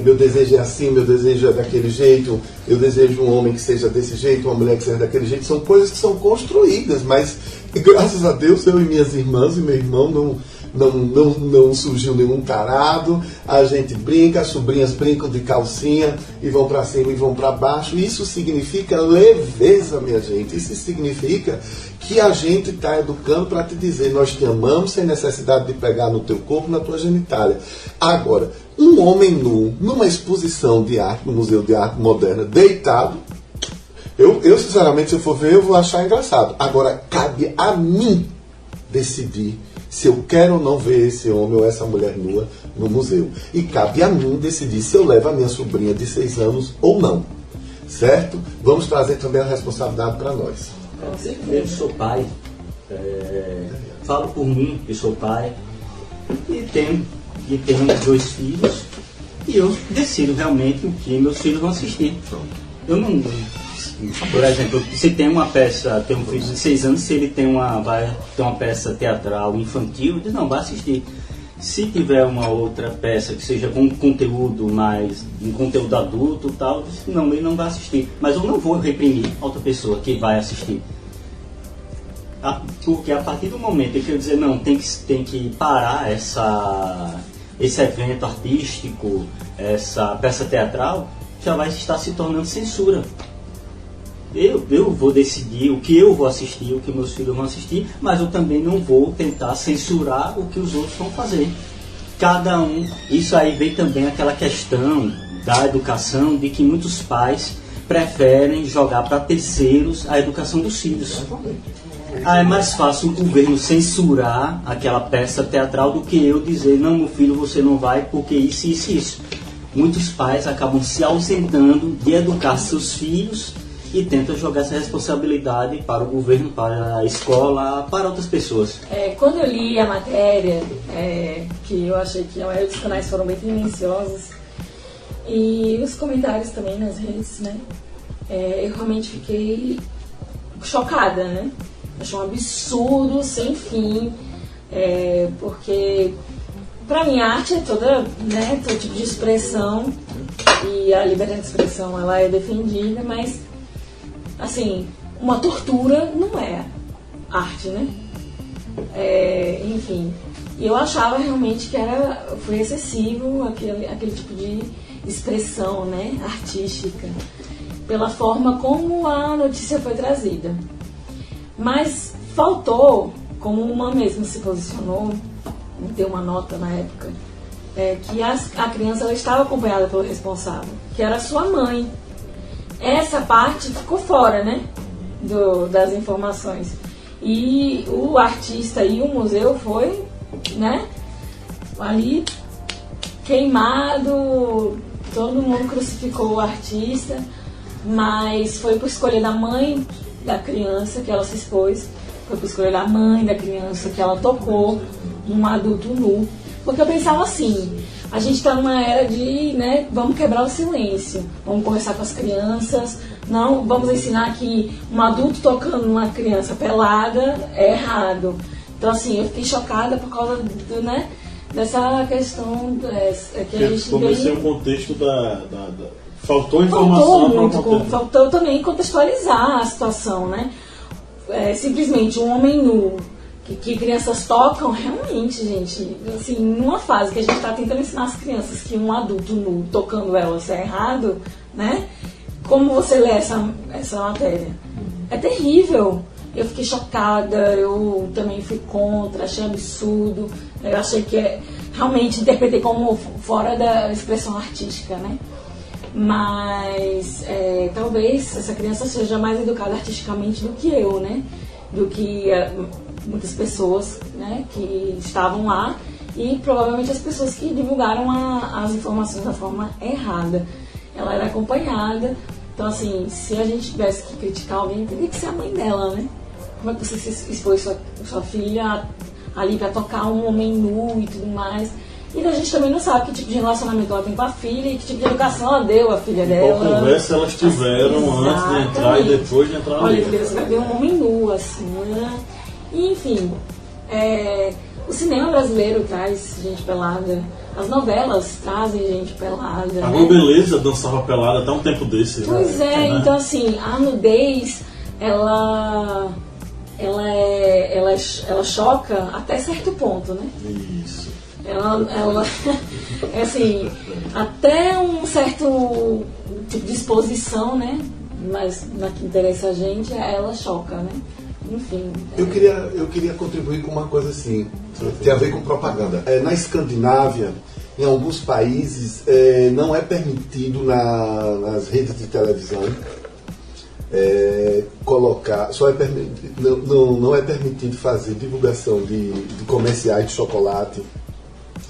Meu desejo é assim, meu desejo é daquele jeito. Eu desejo um homem que seja desse jeito, uma mulher que seja daquele jeito. São coisas que são construídas, mas E graças a Deus, eu e minhas irmãs e meu irmão não surgiu nenhum tarado. A gente brinca, as sobrinhas brincam de calcinha e vão para cima e vão para baixo. Isso significa leveza, minha gente. Isso significa que a gente está educando para te dizer: nós te amamos sem necessidade de pegar no teu corpo, na tua genitália. Agora, um homem nu numa exposição de arte, no Museu de Arte Moderna, deitado, eu sinceramente, se eu for ver, eu vou achar engraçado. Agora, cabe a mim decidir se eu quero ou não ver esse homem ou essa mulher nua no museu. E cabe a mim decidir se eu levo a minha sobrinha de 6 anos ou não. Certo? Vamos trazer também a responsabilidade para nós. Eu sou pai, falo por mim que sou pai, e tenho 2 filhos, e eu decido realmente o que meus filhos vão assistir. Eu não... Por exemplo, se tem uma peça, tem um filho de 6 anos, se ele vai ter uma peça teatral infantil, eu digo: não, vai assistir. Se tiver uma outra peça que seja com conteúdo mais, um conteúdo adulto, tal, não, ele não vai assistir. Mas eu não vou reprimir a outra pessoa que vai assistir. Porque a partir do momento em que eu dizer: não, tem que parar esse evento artístico, essa peça teatral, já vai estar se tornando censura. Eu vou decidir o que eu vou assistir, o que meus filhos vão assistir, mas eu também não vou tentar censurar o que os outros vão fazer. Cada um, isso aí vem também aquela questão da educação, de que muitos pais preferem jogar para terceiros a educação dos filhos. É mais fácil o governo censurar aquela peça teatral do que eu dizer: não, meu filho, você não vai porque isso, isso, isso. Muitos pais acabam se ausentando de educar seus filhos e tentam jogar essa responsabilidade para o governo, para a escola, para outras pessoas. Quando eu li a matéria, que eu achei que a maioria dos canais foram bem tendenciosos, e os comentários também nas redes, né, eu realmente fiquei chocada, né? Achei um absurdo sem fim, porque para mim a arte é toda, né, todo tipo de expressão, e a liberdade de expressão ela é defendida, mas assim, uma tortura não é arte, né? Enfim, e eu achava realmente que foi excessivo aquele tipo de expressão, né, artística, pela forma como a notícia foi trazida. Mas faltou, como uma mesma se posicionou, deu uma nota na época, que a criança ela estava acompanhada pelo responsável, que era sua mãe. Essa parte ficou fora, né, das informações. E o artista e o museu foi, né, ali queimado, todo mundo crucificou o artista, mas foi por escolha da mãe da criança que ela se expôs, foi por escolha da mãe da criança que ela tocou um adulto nu. Porque eu pensava assim: a gente está numa era de, né, vamos quebrar o silêncio, vamos conversar com as crianças, não vamos ensinar que um adulto tocando uma criança pelada é errado. Então, assim, eu fiquei chocada por causa né, dessa questão que a gente comecei um contexto faltou informação. Faltou também contextualizar a situação, né? Simplesmente um homem nu que crianças tocam, realmente, gente, assim, numa fase que a gente está tentando ensinar as crianças que um adulto nu tocando elas é errado, né? Como você lê essa matéria? É terrível. Eu fiquei chocada, eu também fui contra, achei absurdo, eu achei que realmente interpretei como fora da expressão artística, né? Mas talvez essa criança seja mais educada artisticamente do que eu, né? Do que muitas pessoas, né, que estavam lá, e provavelmente as pessoas que divulgaram as informações da forma errada. Ela era acompanhada, então assim, se a gente tivesse que criticar alguém, teria que ser a mãe dela, né? Como é que você se expôs sua filha ali para tocar um homem nu e tudo mais? E a gente também não sabe que tipo de relacionamento ela tem com a filha e que tipo de educação ela deu à filha dela. Qual conversa elas tiveram antes de entrar e depois de entrar ali. Olha, filha, você vai ver um homem nu, assim, né? E, enfim, o cinema brasileiro traz gente pelada, as novelas trazem gente pelada. A Globeleza dançava pelada até um tempo desse. Pois né? Então assim, a nudez, ela ela choca até certo ponto, né? Isso. Ela é assim, até um certo tipo de exposição, né? Mas na que interessa a gente, ela choca, né? Enfim. Eu queria contribuir com uma coisa assim, tem a ver com propaganda. Na Escandinávia, em alguns países, não é permitido nas redes de televisão colocar, não é permitido fazer divulgação de comerciais de chocolate,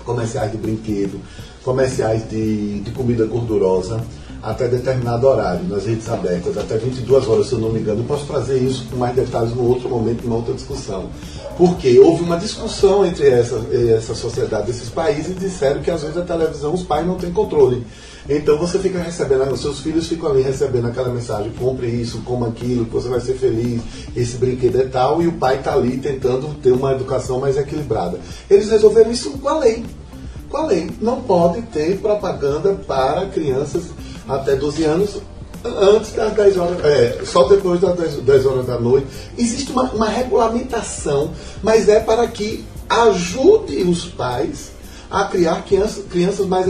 comerciais de brinquedo, comerciais de comida gordurosa, até determinado horário, nas redes abertas, até 22 horas, se eu não me engano. Eu posso trazer isso com mais detalhes num outro momento, numa outra discussão. Porque houve uma discussão entre essa sociedade, esses países, e disseram que às vezes a televisão, os pais não têm controle. Então você fica recebendo, os seus filhos ficam ali recebendo aquela mensagem: compre isso, coma aquilo, que você vai ser feliz, esse brinquedo é tal, e o pai está ali tentando ter uma educação mais equilibrada. Eles resolveram isso com a lei. Com a lei. Não pode ter propaganda para crianças até 12 anos, antes das 10 horas, só depois das 10 horas da noite. Existe uma regulamentação, mas é para que ajude os pais a criar crianças mais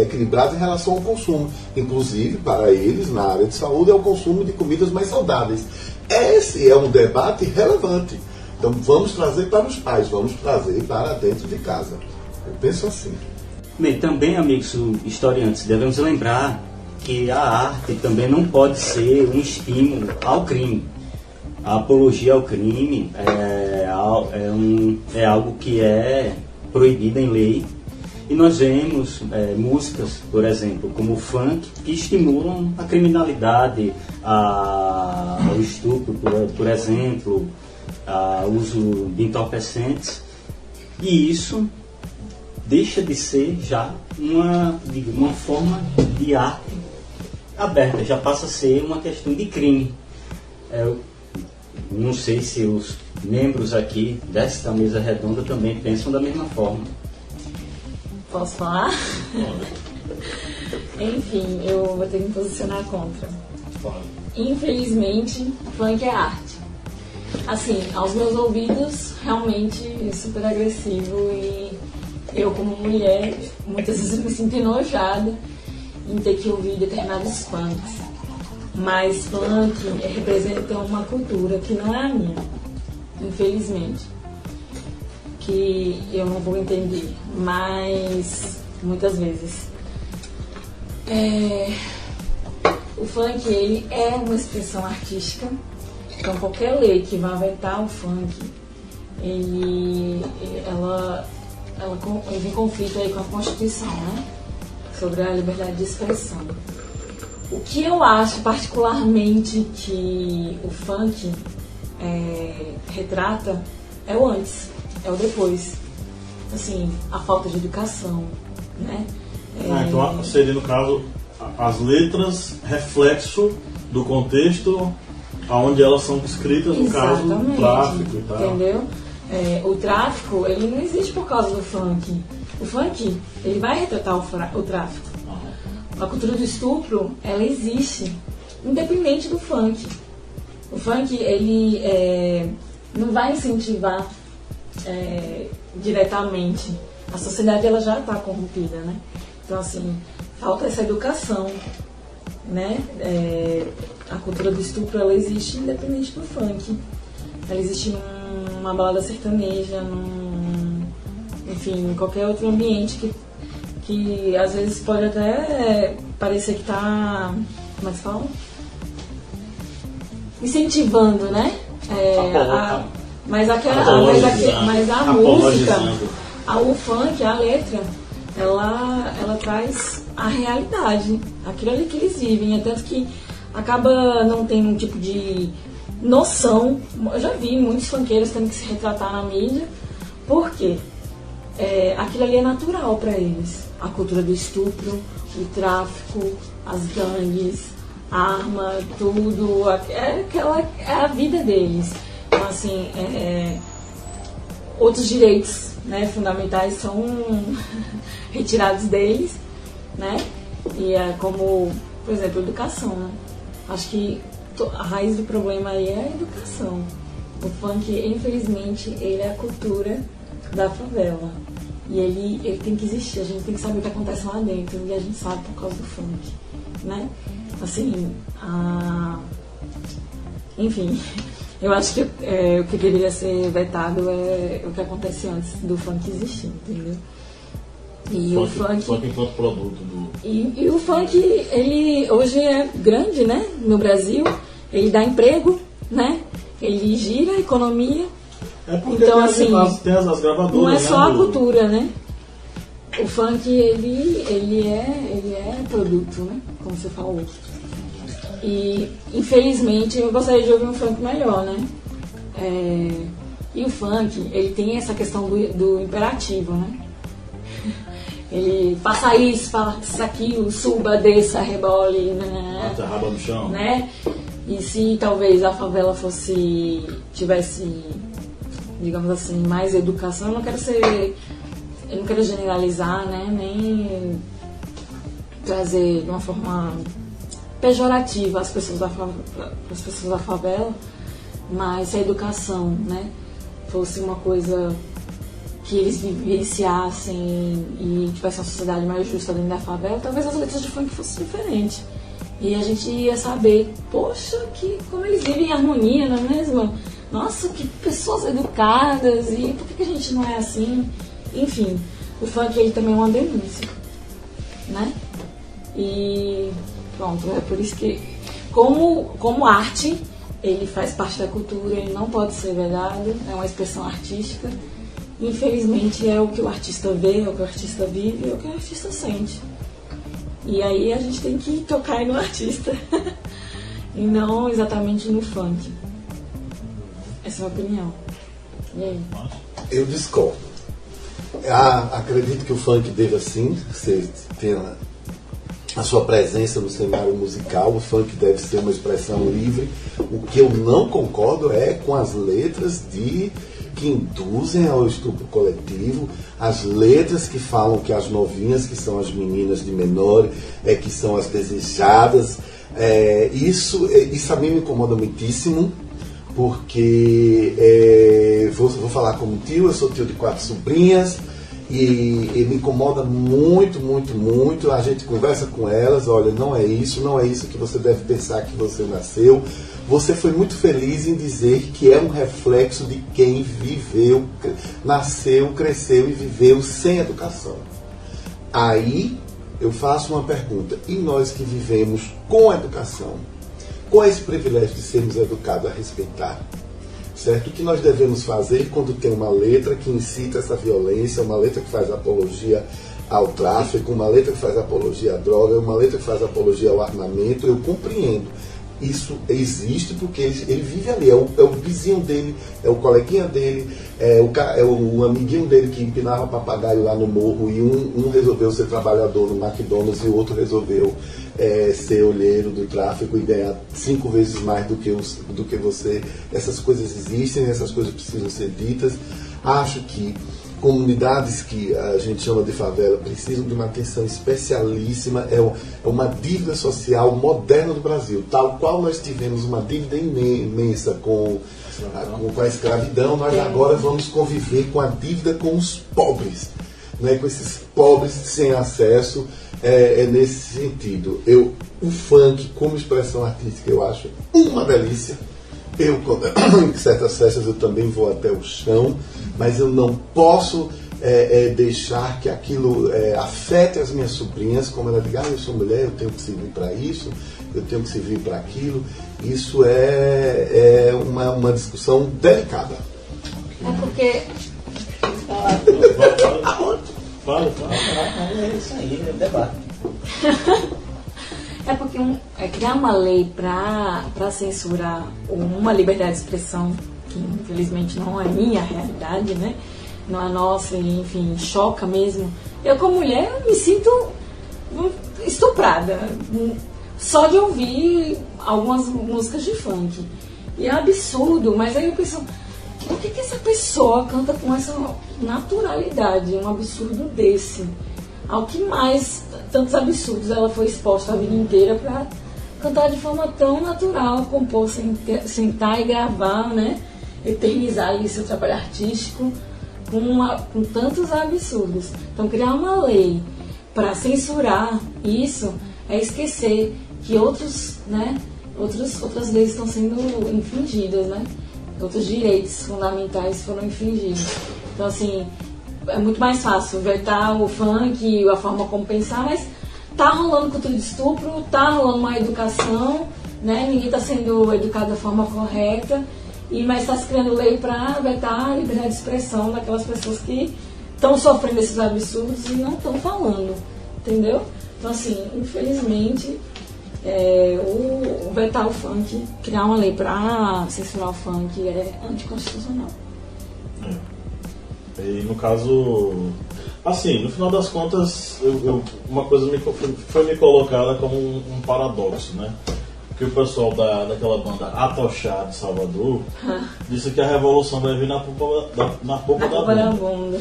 equilibradas em relação ao consumo. Inclusive, para eles, na área de saúde, é o consumo de comidas mais saudáveis. Esse é um debate relevante. Então, vamos trazer para os pais, vamos trazer para dentro de casa. Eu penso assim. Bem, também, amigos historiantes, devemos lembrar que a arte também não pode ser um estímulo ao crime. A apologia ao crime é algo que é proibido em lei, e nós vemos músicas, por exemplo, como o funk, que estimulam a criminalidade, o estupro, por exemplo, o uso de entorpecentes, e isso deixa de ser já uma forma de arte aberta, já passa a ser uma questão de crime. Não sei se os membros aqui desta mesa redonda também pensam da mesma forma. Posso falar? Enfim, eu vou ter que me posicionar contra. Infelizmente, funk é arte. Assim, aos meus ouvidos, realmente é super agressivo, e eu, como mulher, muitas vezes me sinto enojada em ter que ouvir determinados funks. Mas funk representa uma cultura que não é a minha, infelizmente. Que eu não vou entender, mas muitas vezes. O funk, ele é uma expressão artística. Então qualquer lei que vá vetar o funk, ela entra em conflito aí com a Constituição, né? Sobre a liberdade de expressão. O que eu acho particularmente que o funk retrata é o antes, é o depois. Assim, a falta de educação, né? Então seria, no caso, as letras reflexo do contexto onde elas são escritas, no caso do tráfico e tal. Entendeu? O tráfico, ele não existe por causa do funk. O funk, ele vai retratar o tráfico. A cultura do estupro, ela existe, independente do funk. O funk, ele não vai incentivar diretamente. A sociedade, ela já está corrompida, né? Então, assim, falta essa educação, né? A cultura do estupro, ela existe independente do funk. Ela existe numa balada sertaneja, enfim, em qualquer outro ambiente que às vezes pode até parecer que está, como é que se fala? Incentivando, né? Mas a música, o funk, a letra, ela traz a realidade, aquilo ali que eles vivem. É tanto que acaba não tendo um tipo de noção. Eu já vi muitos funkeiros tendo que se retratar na mídia. Por quê? Aquilo ali é natural para eles. A cultura do estupro, o tráfico, as gangues, arma, tudo. É a vida deles. Então, assim, outros direitos, né, fundamentais são retirados deles, né? E como, por exemplo, educação, né? Acho que a raiz do problema aí é a educação. O funk, infelizmente, ele é a cultura da favela. E ele tem que existir, a gente tem que saber o que acontece lá dentro. E a gente sabe por causa do funk, né? Assim, enfim, eu acho que o que deveria ser vetado é o que acontece antes do funk existir, entendeu? E o funk enquanto produto e o funk, ele hoje é grande, né? No Brasil, ele dá emprego, né? Ele gira a economia. É porque então, tem as gravadoras. Não é só né, a cultura, né? O funk, ele é produto, né? Como você falou. E, infelizmente, eu gostaria de ouvir um funk melhor, né? E o funk, ele tem essa questão do imperativo, né? Ele faça isso, faça aquilo, suba, desça, rebole, né? Bata a raba no chão. Né? E se talvez a favela tivesse, digamos assim, mais educação, eu não quero generalizar, né? Nem trazer de uma forma pejorativa as pessoas da favela, mas se a educação, né, fosse uma coisa que eles vivenciassem e tivesse uma sociedade mais justa dentro da favela, talvez as letras de funk fossem diferentes. E a gente ia saber, poxa, como eles vivem em harmonia, não é mesmo? Nossa, que pessoas educadas, e por que a gente não é assim? Enfim, o funk ele também é uma denúncia, né? E pronto, é por isso que, como arte, ele faz parte da cultura, ele não pode ser vedado, é uma expressão artística. Infelizmente é o que o artista vê, é o que o artista vive, é o que o artista sente. E aí a gente tem que tocar no artista e não exatamente no funk. Essa é a minha opinião. E aí? Eu discordo. Acredito que o funk deva sim ter a sua presença no cenário musical. O funk deve ser uma expressão livre. O que eu não concordo é com as letras que induzem ao estupro coletivo, as letras que falam que as novinhas, que são as meninas de menor, que são as desejadas. Isso a mim me incomoda muitíssimo, porque vou falar como tio, eu sou tio de 4 sobrinhas, e me incomoda muito, muito, muito. A gente conversa com elas, olha, não é isso que você deve pensar que você nasceu. Você foi muito feliz em dizer que é um reflexo de quem viveu, nasceu, cresceu e viveu sem educação. Aí eu faço uma pergunta, e nós que vivemos com educação, com esse privilégio de sermos educados a respeitar, certo? O que nós devemos fazer quando tem uma letra que incita essa violência, uma letra que faz apologia ao tráfico, uma letra que faz apologia à droga, uma letra que faz apologia ao armamento? Eu compreendo. Isso existe porque ele vive ali, é o vizinho dele, é o coleguinha dele, é o amiguinho dele que empinava papagaio lá no morro, e um resolveu ser trabalhador no McDonald's e o outro resolveu ser olheiro do tráfico e ganhar 5 vezes mais do que você. Essas coisas existem, essas coisas precisam ser ditas. Acho que comunidades que a gente chama de favela precisam de uma atenção especialíssima. É uma dívida social moderna do Brasil, tal qual nós tivemos uma dívida imensa com a escravidão. Nós agora vamos conviver com a dívida com os pobres, né? Com esses pobres sem acesso. Nesse sentido, o funk como expressão artística eu acho uma delícia. Em certas festas eu também vou até o chão, mas eu não posso deixar que aquilo afete as minhas sobrinhas, como ela diga, eu sou mulher, eu tenho que servir para isso, eu tenho que servir para aquilo. Isso é uma discussão delicada. É porque... Fala. É isso aí, é debate. É porque criar uma lei para censurar uma liberdade de expressão, que infelizmente não é minha realidade, né? Não é nossa, e, enfim, choca mesmo. Eu, como mulher, me sinto estuprada só de ouvir algumas músicas de funk. E é absurdo, mas aí eu penso, por que essa pessoa canta com essa naturalidade, um absurdo desse? Ao que mais tantos absurdos ela foi exposta a vida inteira para cantar de forma tão natural, compor, sentar e gravar, né? eternizar ali seu trabalho artístico com tantos absurdos. Então, criar uma lei para censurar isso é esquecer que outras leis estão sendo infringidas, né? Outros direitos fundamentais foram infringidos. Então, assim, é muito mais fácil vetar o funk, a forma como pensar, mas tá rolando cultura de estupro, tá rolando uma educação, né? Ninguém está sendo educado da forma correta, mas está se criando lei para vetar a liberdade de expressão daquelas pessoas que estão sofrendo esses absurdos e não estão falando, entendeu? Então, assim, infelizmente, o vetar o funk, criar uma lei para censurar o funk é anticonstitucional. E no caso, assim, no final das contas, uma coisa foi me colocada como um paradoxo, né? Que o pessoal daquela banda Atochá de Salvador disse que a revolução vai vir na polpa da bunda.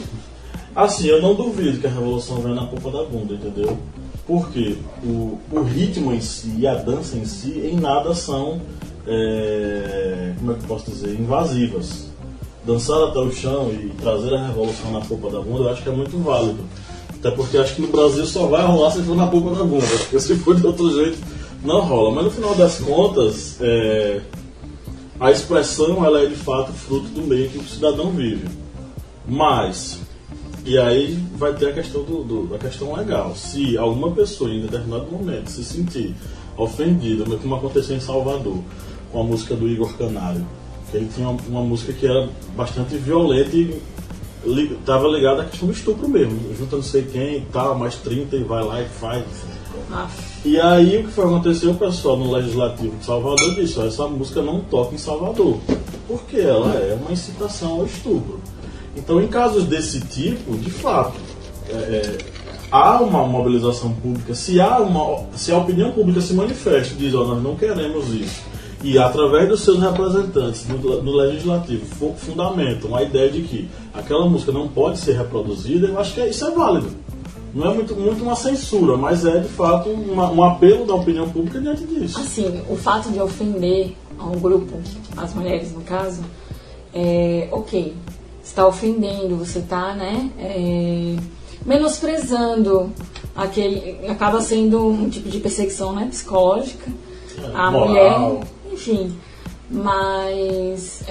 Assim, eu não duvido que a revolução venha na polpa da bunda, entendeu? Porque o ritmo em si e a dança em si em nada são, como é que eu posso dizer, invasivas. Dançar até o chão e trazer a revolução na polpa da bunda eu acho que é muito válido. Até porque acho que no Brasil só vai rolar se for na polpa da bunda, porque se for de outro jeito não rola. Mas no final das contas, a expressão ela é de fato fruto do meio que o cidadão vive. Mas, e aí vai ter a questão a questão legal. Se alguma pessoa em determinado momento se sentir ofendida, como aconteceu em Salvador, com a música do Igor Canário, que ele tinha uma música que era bastante violenta e estava ligada à questão do estupro mesmo, junta não sei quem e tal, mais 30 e vai lá e faz. E aí o que foi acontecer, o pessoal no Legislativo de Salvador disse, essa música não toca em Salvador, porque ela é uma incitação ao estupro. Então, em casos desse tipo, de fato, há uma mobilização pública, se a opinião pública se manifesta e diz, nós não queremos isso, e através dos seus representantes no Legislativo fundamentam a ideia de que aquela música não pode ser reproduzida, eu acho que isso é válido. Não é muito uma censura, mas é de fato um apelo da opinião pública diante disso. Assim, o fato de ofender a um grupo, as mulheres no caso, ok, você está ofendendo, você está, menosprezando acaba sendo um tipo de perseguição, né, psicológica, a moral. Mulher, enfim, mas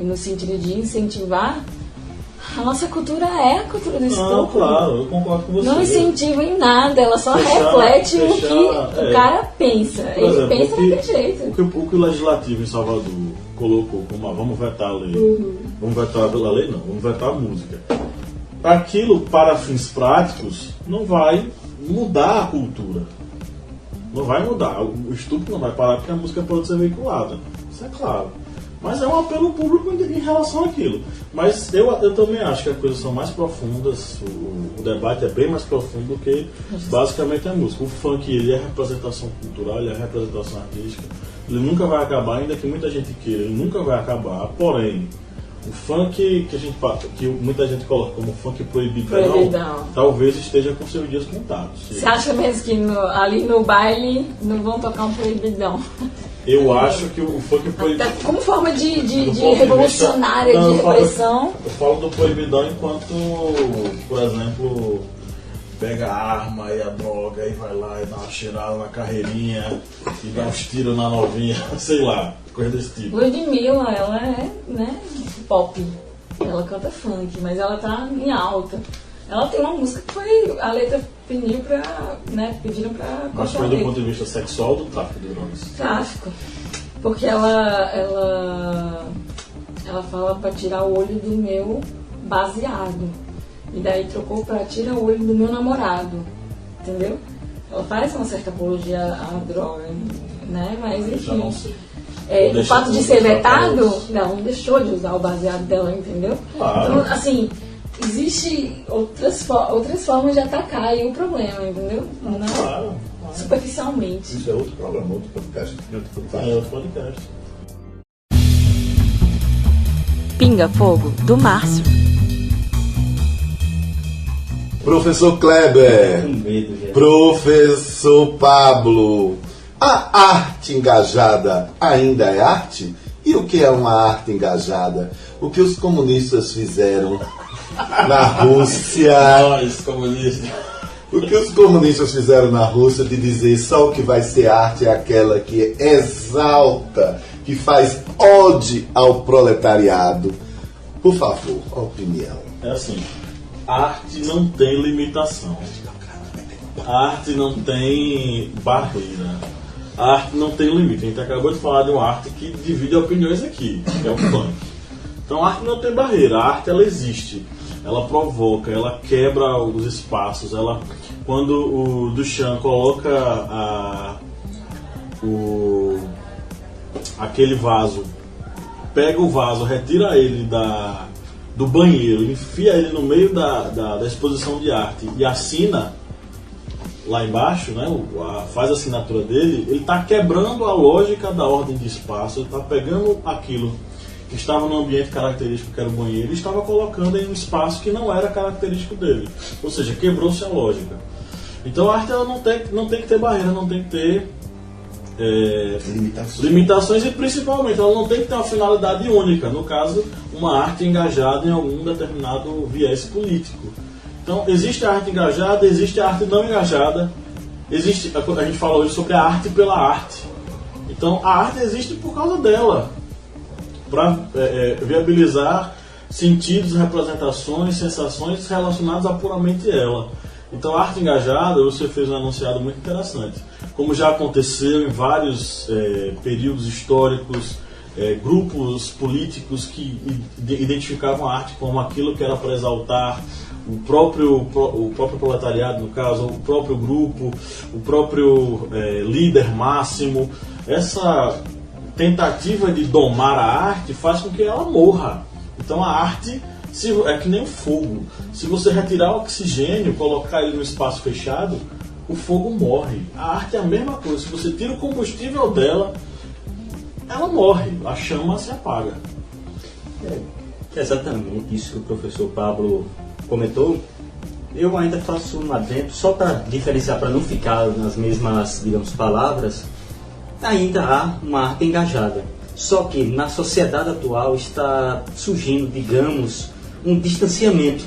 no sentido de incentivar, a nossa cultura é a cultura do estupro. Não, claro, eu concordo com você. Não incentiva em nada, ela só reflete o que o cara pensa. Por Ele exemplo, pensa daquele jeito. O que o Legislativo em Salvador colocou como vamos vetar a lei. Vamos vetar a lei não, vamos vetar a música. Aquilo, para fins práticos, não vai mudar a cultura. Não vai mudar. O estupro não vai parar porque a música pode ser veiculada. Isso é claro. Mas é um apelo público em relação àquilo. Mas eu também acho que as coisas são mais profundas, o debate é bem mais profundo do que basicamente a música. O funk, ele é representação cultural, ele é representação artística. Ele nunca vai acabar, ainda que muita gente queira, ele nunca vai acabar. Porém, o funk que muita gente coloca como funk proibidão, talvez esteja com seus dias contados. Você acha mesmo que ali no baile não vão tocar um proibidão? Eu acho que o funk proibidão... Como forma de revolucionária, de repressão... Eu falo do proibidão enquanto, por exemplo, pega a arma e a droga e vai lá e dá uma cheirada na carreirinha e dá uns tiros na novinha, sei lá, coisa desse tipo. Ludmilla, ela é, pop, ela canta funk, mas ela tá em alta. Ela tem uma música que foi, a letra pediram pra... Mas foi do ponto de vista sexual ou do tráfico de drogas? Tráfico. Porque ela fala pra tirar o olho do meu baseado. E daí trocou pra tirar o olho do meu namorado. Entendeu? Ela faz uma certa apologia à droga, né? Mas enfim. Já não sei. O fato de ser vetado, não deixou de usar o baseado dela, entendeu? Claro. Então, assim, existe outras formas de atacar aí o problema, entendeu? Não claro. Superficialmente. Isso é outro problema, outro podcast. É outro podcast. Pinga Fogo, do Márcio. Professor Kleber, Com medo, já. Professor Pablo, a arte engajada ainda é arte? E o que é uma arte engajada? O que os comunistas fizeram na Rússia? Nós, comunistas. O que os comunistas fizeram na Rússia de dizer só o que vai ser arte é aquela que exalta, que faz ode ao proletariado. Por favor, a opinião. É assim, a arte não tem limitação. A arte não tem barreira. A arte não tem limite. A gente acabou de falar de uma arte que divide opiniões aqui, que é o funk. Então a arte não tem barreira. A arte, ela existe. Ela provoca, ela quebra os espaços. Quando o Duchamp coloca aquele vaso, pega o vaso, retira ele do banheiro, enfia ele no meio da exposição de arte e assina lá embaixo, né, faz a assinatura dele, ele está quebrando a lógica da ordem de espaço, ele está pegando aquilo que estava no ambiente característico, que era o banheiro, e estava colocando em um espaço que não era característico dele. Ou seja, quebrou-se a lógica. Então a arte ela não tem que ter barreira, não tem que ter limitações e principalmente ela não tem que ter uma finalidade única. No caso, uma arte engajada em algum determinado viés político. Então existe a arte engajada, existe a arte não engajada. A gente fala hoje sobre a arte pela arte. Então a arte existe por causa dela, para viabilizar sentidos, representações, sensações relacionadas a puramente ela. Então a arte engajada, você fez um enunciado muito interessante. Como já aconteceu em vários períodos históricos, grupos políticos que identificavam a arte como aquilo que era para exaltar o próprio proletariado, no caso, o próprio grupo, o próprio líder máximo. Essa tentativa de domar a arte faz com que ela morra. Então a arte é que nem o fogo. Se você retirar o oxigênio, colocar ele no espaço fechado, o fogo morre. A arte é a mesma coisa. Se você tira o combustível dela, ela morre. A chama se apaga. É exatamente isso que o professor Pablo comentou. Eu ainda faço um adendo, só para diferenciar, para não ficar nas mesmas, digamos, palavras. Ainda há uma arte engajada. Só que na sociedade atual está surgindo, digamos, um distanciamento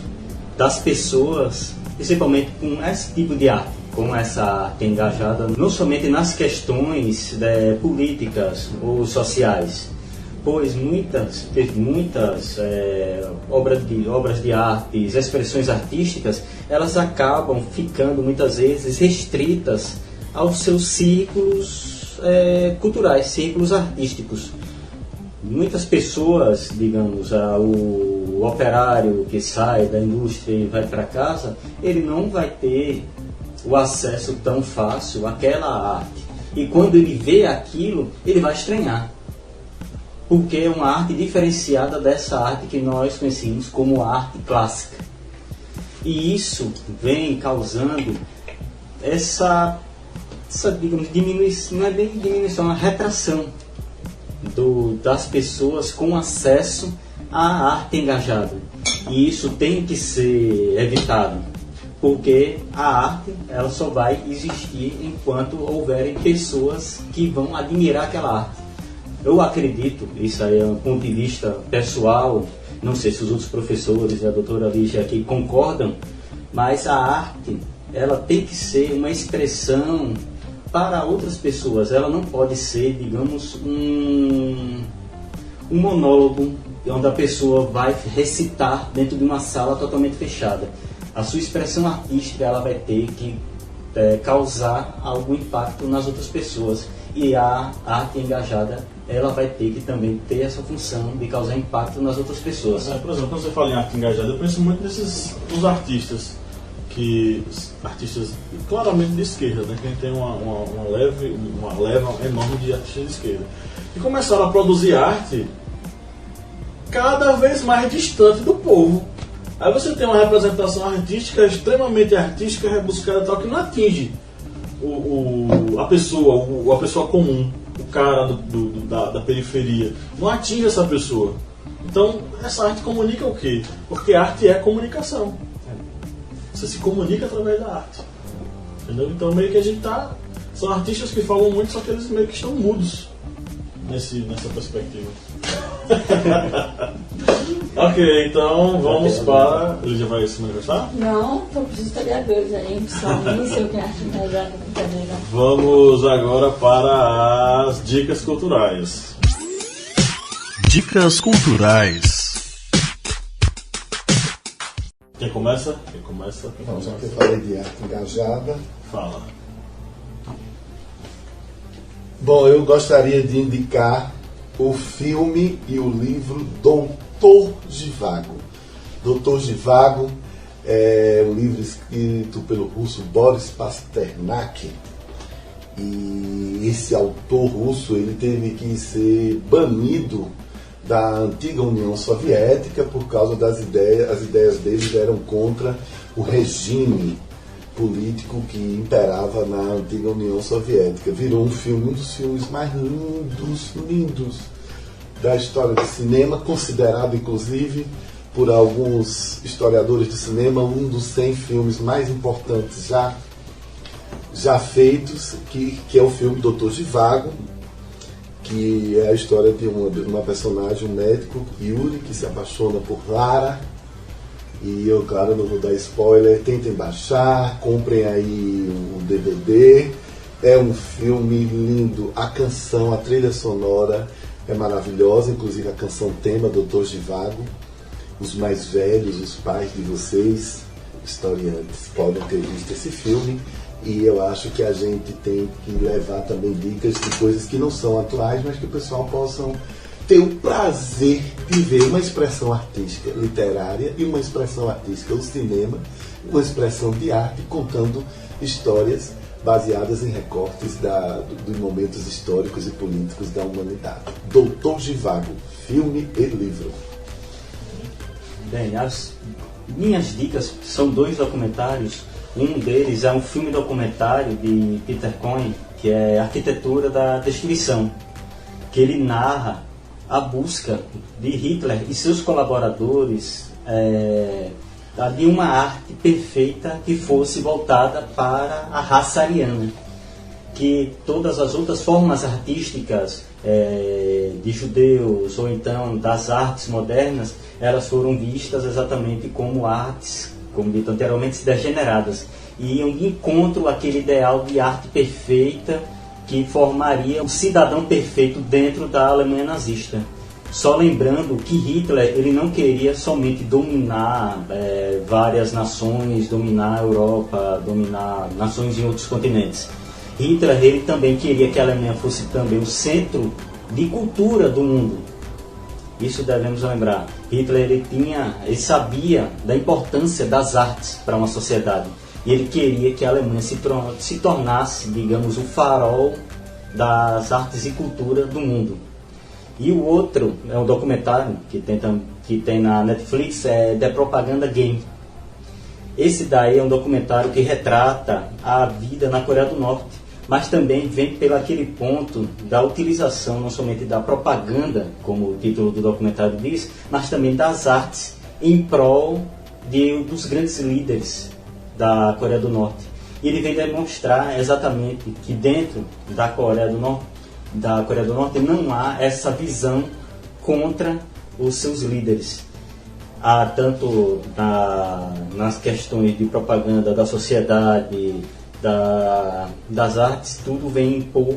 das pessoas, principalmente com esse tipo de arte, com essa arte engajada, não somente nas questões políticas ou sociais, pois muitas obras de artes, expressões artísticas, elas acabam ficando muitas vezes restritas aos seus círculos culturais, círculos artísticos. Muitas pessoas, digamos, o operário que sai da indústria e vai para casa, ele não vai ter o acesso tão fácil àquela arte. E quando ele vê aquilo, ele vai estranhar. Porque é uma arte diferenciada dessa arte que nós conhecemos como arte clássica. E isso vem causando essa digamos, diminuição, não é bem diminuição, é uma retração das pessoas com acesso à arte engajada. E isso tem que ser evitado, porque a arte ela só vai existir enquanto houverem pessoas que vão admirar aquela arte. Eu acredito, isso aí é um ponto de vista pessoal, não sei se os outros professores e a doutora Lígia aqui concordam, mas a arte ela tem que ser uma expressão para outras pessoas. Ela não pode ser, digamos, um monólogo onde a pessoa vai recitar dentro de uma sala totalmente fechada. A sua expressão artística ela vai ter que causar algum impacto nas outras pessoas. E a arte engajada ela vai ter que também ter essa função de causar impacto nas outras pessoas. Por exemplo, quando você fala em arte engajada, eu penso muito nos artistas claramente de esquerda, né? Que a gente tem uma leva enorme de artistas de esquerda, que começaram a produzir arte cada vez mais distante do povo. Aí você tem uma representação artística extremamente artística, rebuscada, tal, que não atinge a pessoa comum, o cara da periferia, não atinge essa pessoa. Então essa arte comunica o quê? Porque arte é comunicação. Você se comunica através da arte. Entendeu? Então meio que a gente são artistas que falam muito, só que eles meio que estão mudos nessa perspectiva. Ok, então vamos para... Ele já vai se manifestar? Não, tô com os historiadores aí, pessoal, nem sei o que acho que já brincadeira. Vamos agora para as dicas culturais. Dicas culturais. Quem começa? Quem começa? Bom, já que eu falei de arte engajada, Fala. bom, eu gostaria de indicar o filme e o livro Doutor Zhivago. Doutor Zhivago é um livro escrito pelo russo Boris Pasternak. E esse autor russo, ele teve que ser banido da antiga União Soviética por causa das ideias. As ideias dele eram contra o regime político que imperava na antiga União Soviética. Virou um filme, um dos filmes mais lindos da história do cinema, considerado inclusive por alguns historiadores do cinema um dos 100 filmes mais importantes já feitos, que é o filme Doutor Zhivago, que é a história de uma personagem, um médico, Yuri, que se apaixona por Lara. E eu, claro, não vou dar spoiler, tentem baixar, comprem aí o DVD. É um filme lindo, a canção, a trilha sonora é maravilhosa, inclusive a canção tema Doutor Zhivago. Os mais velhos, os pais de vocês, historiantes, podem ter visto esse filme. E eu acho que a gente tem que levar também dicas de coisas que não são atuais, mas que o pessoal possam ter o prazer de ver uma expressão artística literária e uma expressão artística do cinema, uma expressão de arte contando histórias baseadas em recortes dos momentos históricos e políticos da humanidade. Doutor Zhivago, filme e livro. Bem, as minhas dicas são 2 documentários. Um deles é um filme documentário de Peter Cohen, que é Arquitetura da Destruição, que ele narra a busca de Hitler e seus colaboradores de uma arte perfeita que fosse voltada para a raça ariana, que todas as outras formas artísticas de judeus ou então das artes modernas, elas foram vistas exatamente como artes, como dito anteriormente, degeneradas, e iam de encontro àquele ideal de arte perfeita que formaria um cidadão perfeito dentro da Alemanha nazista. Só lembrando que Hitler ele não queria somente dominar várias nações, dominar a Europa, dominar nações em outros continentes. Hitler ele também queria que a Alemanha fosse também o centro de cultura do mundo. Isso devemos lembrar. Hitler ele sabia da importância das artes para uma sociedade. E ele queria que a Alemanha se tornasse, digamos, o farol das artes e cultura do mundo. E o outro é um documentário que tem na Netflix, é The Propaganda Game. Esse daí é um documentário que retrata a vida na Coreia do Norte, mas também vem pelo aquele ponto da utilização não somente da propaganda, como o título do documentário diz, mas também das artes em prol dos grandes líderes da Coreia do Norte. E ele vem demonstrar exatamente que dentro da Coreia do Norte não há essa visão contra os seus líderes. Há tanto nas questões de propaganda da sociedade, das artes, tudo vem impor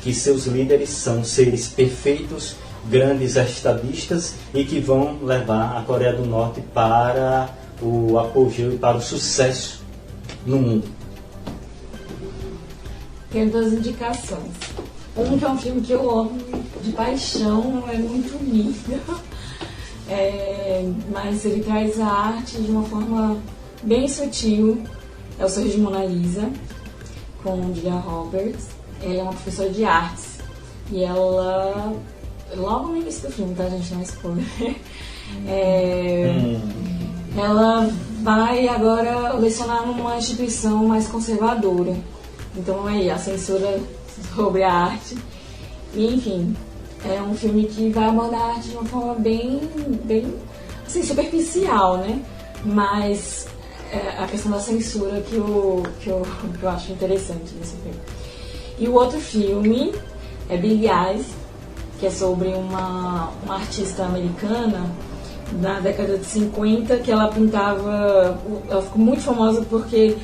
que seus líderes são seres perfeitos, grandes estadistas e que vão levar a Coreia do Norte para o apogeu e para o sucesso no mundo. Tenho 2 indicações. Um que é um filme que eu amo de paixão, é muito lindo, mas ele traz a arte de uma forma bem sutil. É o Sorriso de Mona Lisa, com Julia Roberts. Ela é uma professora de artes. E ela, logo no início do filme, tá, gente? Não é spoiler. Ela vai agora lecionar numa instituição mais conservadora. Então aí, a censura sobre a arte. E, enfim, é um filme que vai abordar a arte de uma forma bem assim, superficial, né? Mas a questão da censura que eu acho interessante nesse filme. E o outro filme é Big Eyes, que é sobre uma artista americana da década de 50, que ela pintava, ela ficou muito famosa porque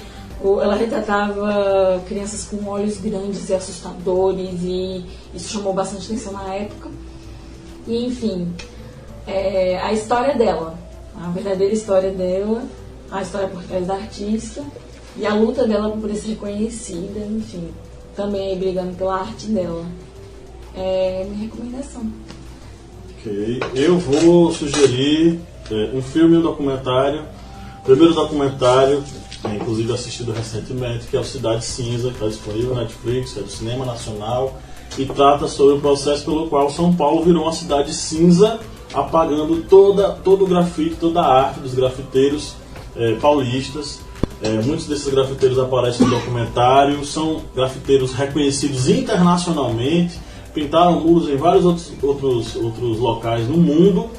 ela retratava crianças com olhos grandes e assustadores, e isso chamou bastante atenção na época. E enfim, a história dela, a verdadeira história dela, a história por trás da artista e a luta dela por poder ser reconhecida, enfim, também aí brigando pela arte dela. É minha recomendação. Ok, eu vou sugerir um filme e um documentário. Primeiro documentário, inclusive assistido recentemente, que é o Cidade Cinza, que está disponível na Netflix, é do Cinema Nacional, e trata sobre o processo pelo qual São Paulo virou uma cidade cinza, apagando todo o grafite, toda a arte dos grafiteiros paulistas. Muitos desses grafiteiros aparecem no documentário, são grafiteiros reconhecidos internacionalmente, pintaram muros em vários outros locais no mundo.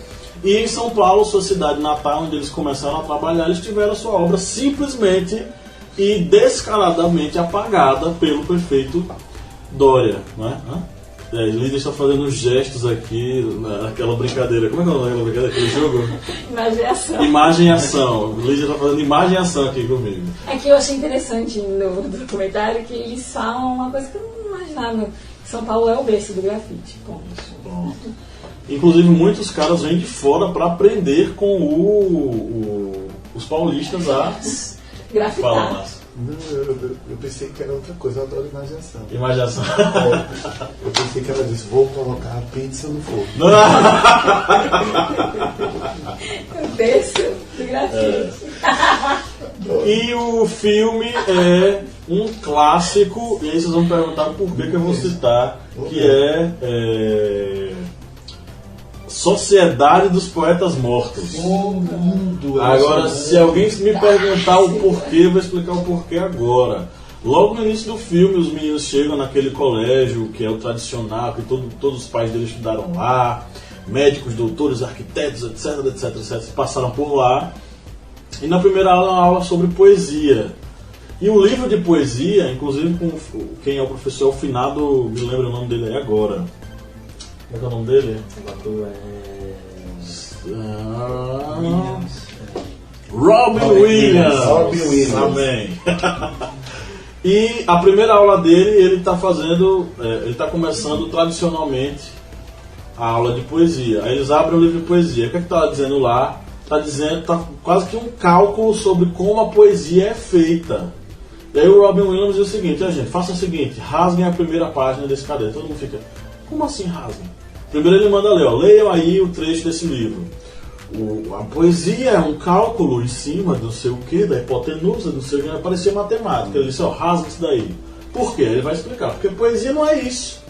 E em São Paulo, sua cidade natal, onde eles começaram a trabalhar, eles tiveram sua obra simplesmente e descaradamente apagada pelo prefeito Dória. Né? Lídia está fazendo gestos aqui, naquela brincadeira. Como é que é o nome daquela brincadeira? Aquele jogo? Imagem e ação. Imagem e ação. Lídia está fazendo imagem e ação aqui comigo. É que eu achei interessante no documentário que eles falam uma coisa que eu não imaginava. São Paulo é o berço do grafite. Ponto. Inclusive, muitos caras vêm de fora para aprender com os paulistas a grafitar. Não, eu pensei que era outra coisa, eu adoro imaginação. Imaginação. Eu pensei que ela disse, vou colocar a pizza no fogo. O berço do grafite. E o filme é um clássico, e aí vocês vão perguntar por que eu vou citar, que é Sociedade dos Poetas Mortos. Agora, se alguém me perguntar o porquê, eu vou explicar o porquê agora. Logo no início do filme, os meninos chegam naquele colégio que é o tradicional, que todos os pais deles estudaram lá, médicos, doutores, arquitetos, etc, passaram por lá. E na primeira aula é uma aula sobre poesia. E o livro de poesia, inclusive com quem é o professor finado, me lembro o nome dele aí agora. Como é que é o nome dele? Robin Williams. Amém. E a primeira aula dele, ele está começando tradicionalmente a aula de poesia. Aí eles abrem o livro de poesia. O que é que está dizendo lá? Está quase que um cálculo sobre como a poesia é feita. E aí o Robin Williams diz o seguinte: gente, faça o seguinte, rasguem a primeira página desse caderno. Todo mundo fica, como assim rasguem? Primeiro ele manda ler, leiam aí o trecho desse livro. A poesia é um cálculo em cima do sei o que, da hipotenusa, do sei o que, vai parecer matemática. Ele disse, rasga isso daí. Por quê? Ele vai explicar. Porque poesia não é isso.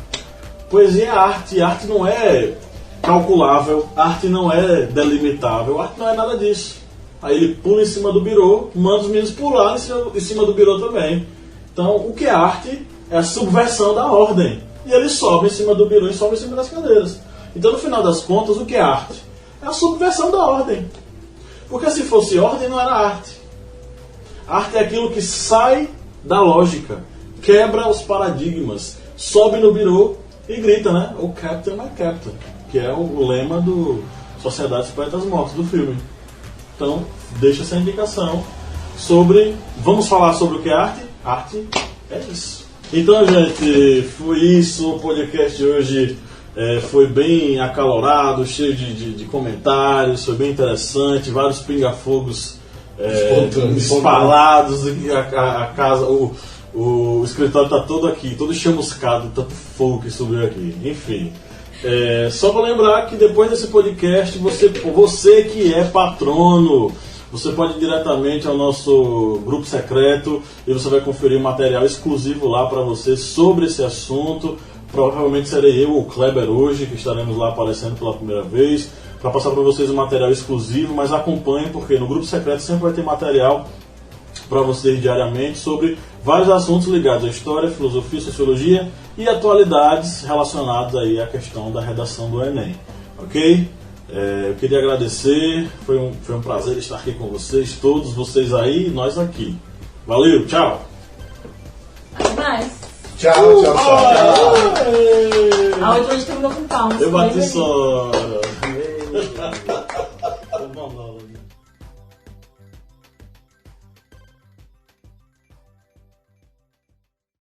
Poesia é arte, arte não é calculável, arte não é delimitável, arte não é nada disso. Aí ele pula em cima do birô, manda os meninos pular em cima do birô também. Então, o que é arte é a subversão da ordem. E ele sobe em cima do birô e sobe em cima das cadeiras. Então, no final das contas, o que é arte? É a subversão da ordem. Porque se fosse ordem, não era arte. Arte é aquilo que sai da lógica, quebra os paradigmas, sobe no birô e grita, né? O Captain, my Captain, que é o lema do Sociedade dos Poetas Mortos do filme. Então, deixa essa indicação sobre... Vamos falar sobre o que é arte? Arte é isso. Então, gente, foi isso. O podcast de hoje foi bem acalorado, cheio de comentários, foi bem interessante, vários pinga-fogos espalhados. A casa, o escritório está todo aqui, todo chamuscado, tanto fogo que subiu aqui. Enfim, só para lembrar que depois desse podcast, você que é patrono, você pode ir diretamente ao nosso grupo secreto e você vai conferir um material exclusivo lá para você sobre esse assunto. Provavelmente serei eu ou o Kleber hoje, que estaremos lá aparecendo pela primeira vez, para passar para vocês um material exclusivo, mas acompanhem, porque no grupo secreto sempre vai ter material para vocês diariamente sobre vários assuntos ligados à história, filosofia, sociologia e atualidades relacionadas aí à questão da redação do Enem. Ok? Eu queria agradecer, foi um prazer estar aqui com vocês, todos vocês aí e nós aqui. Valeu, tchau! Até mais! Tchau. A última a gente terminou com palmas. Eu foi bati bem bonito. só. Foi monólogo.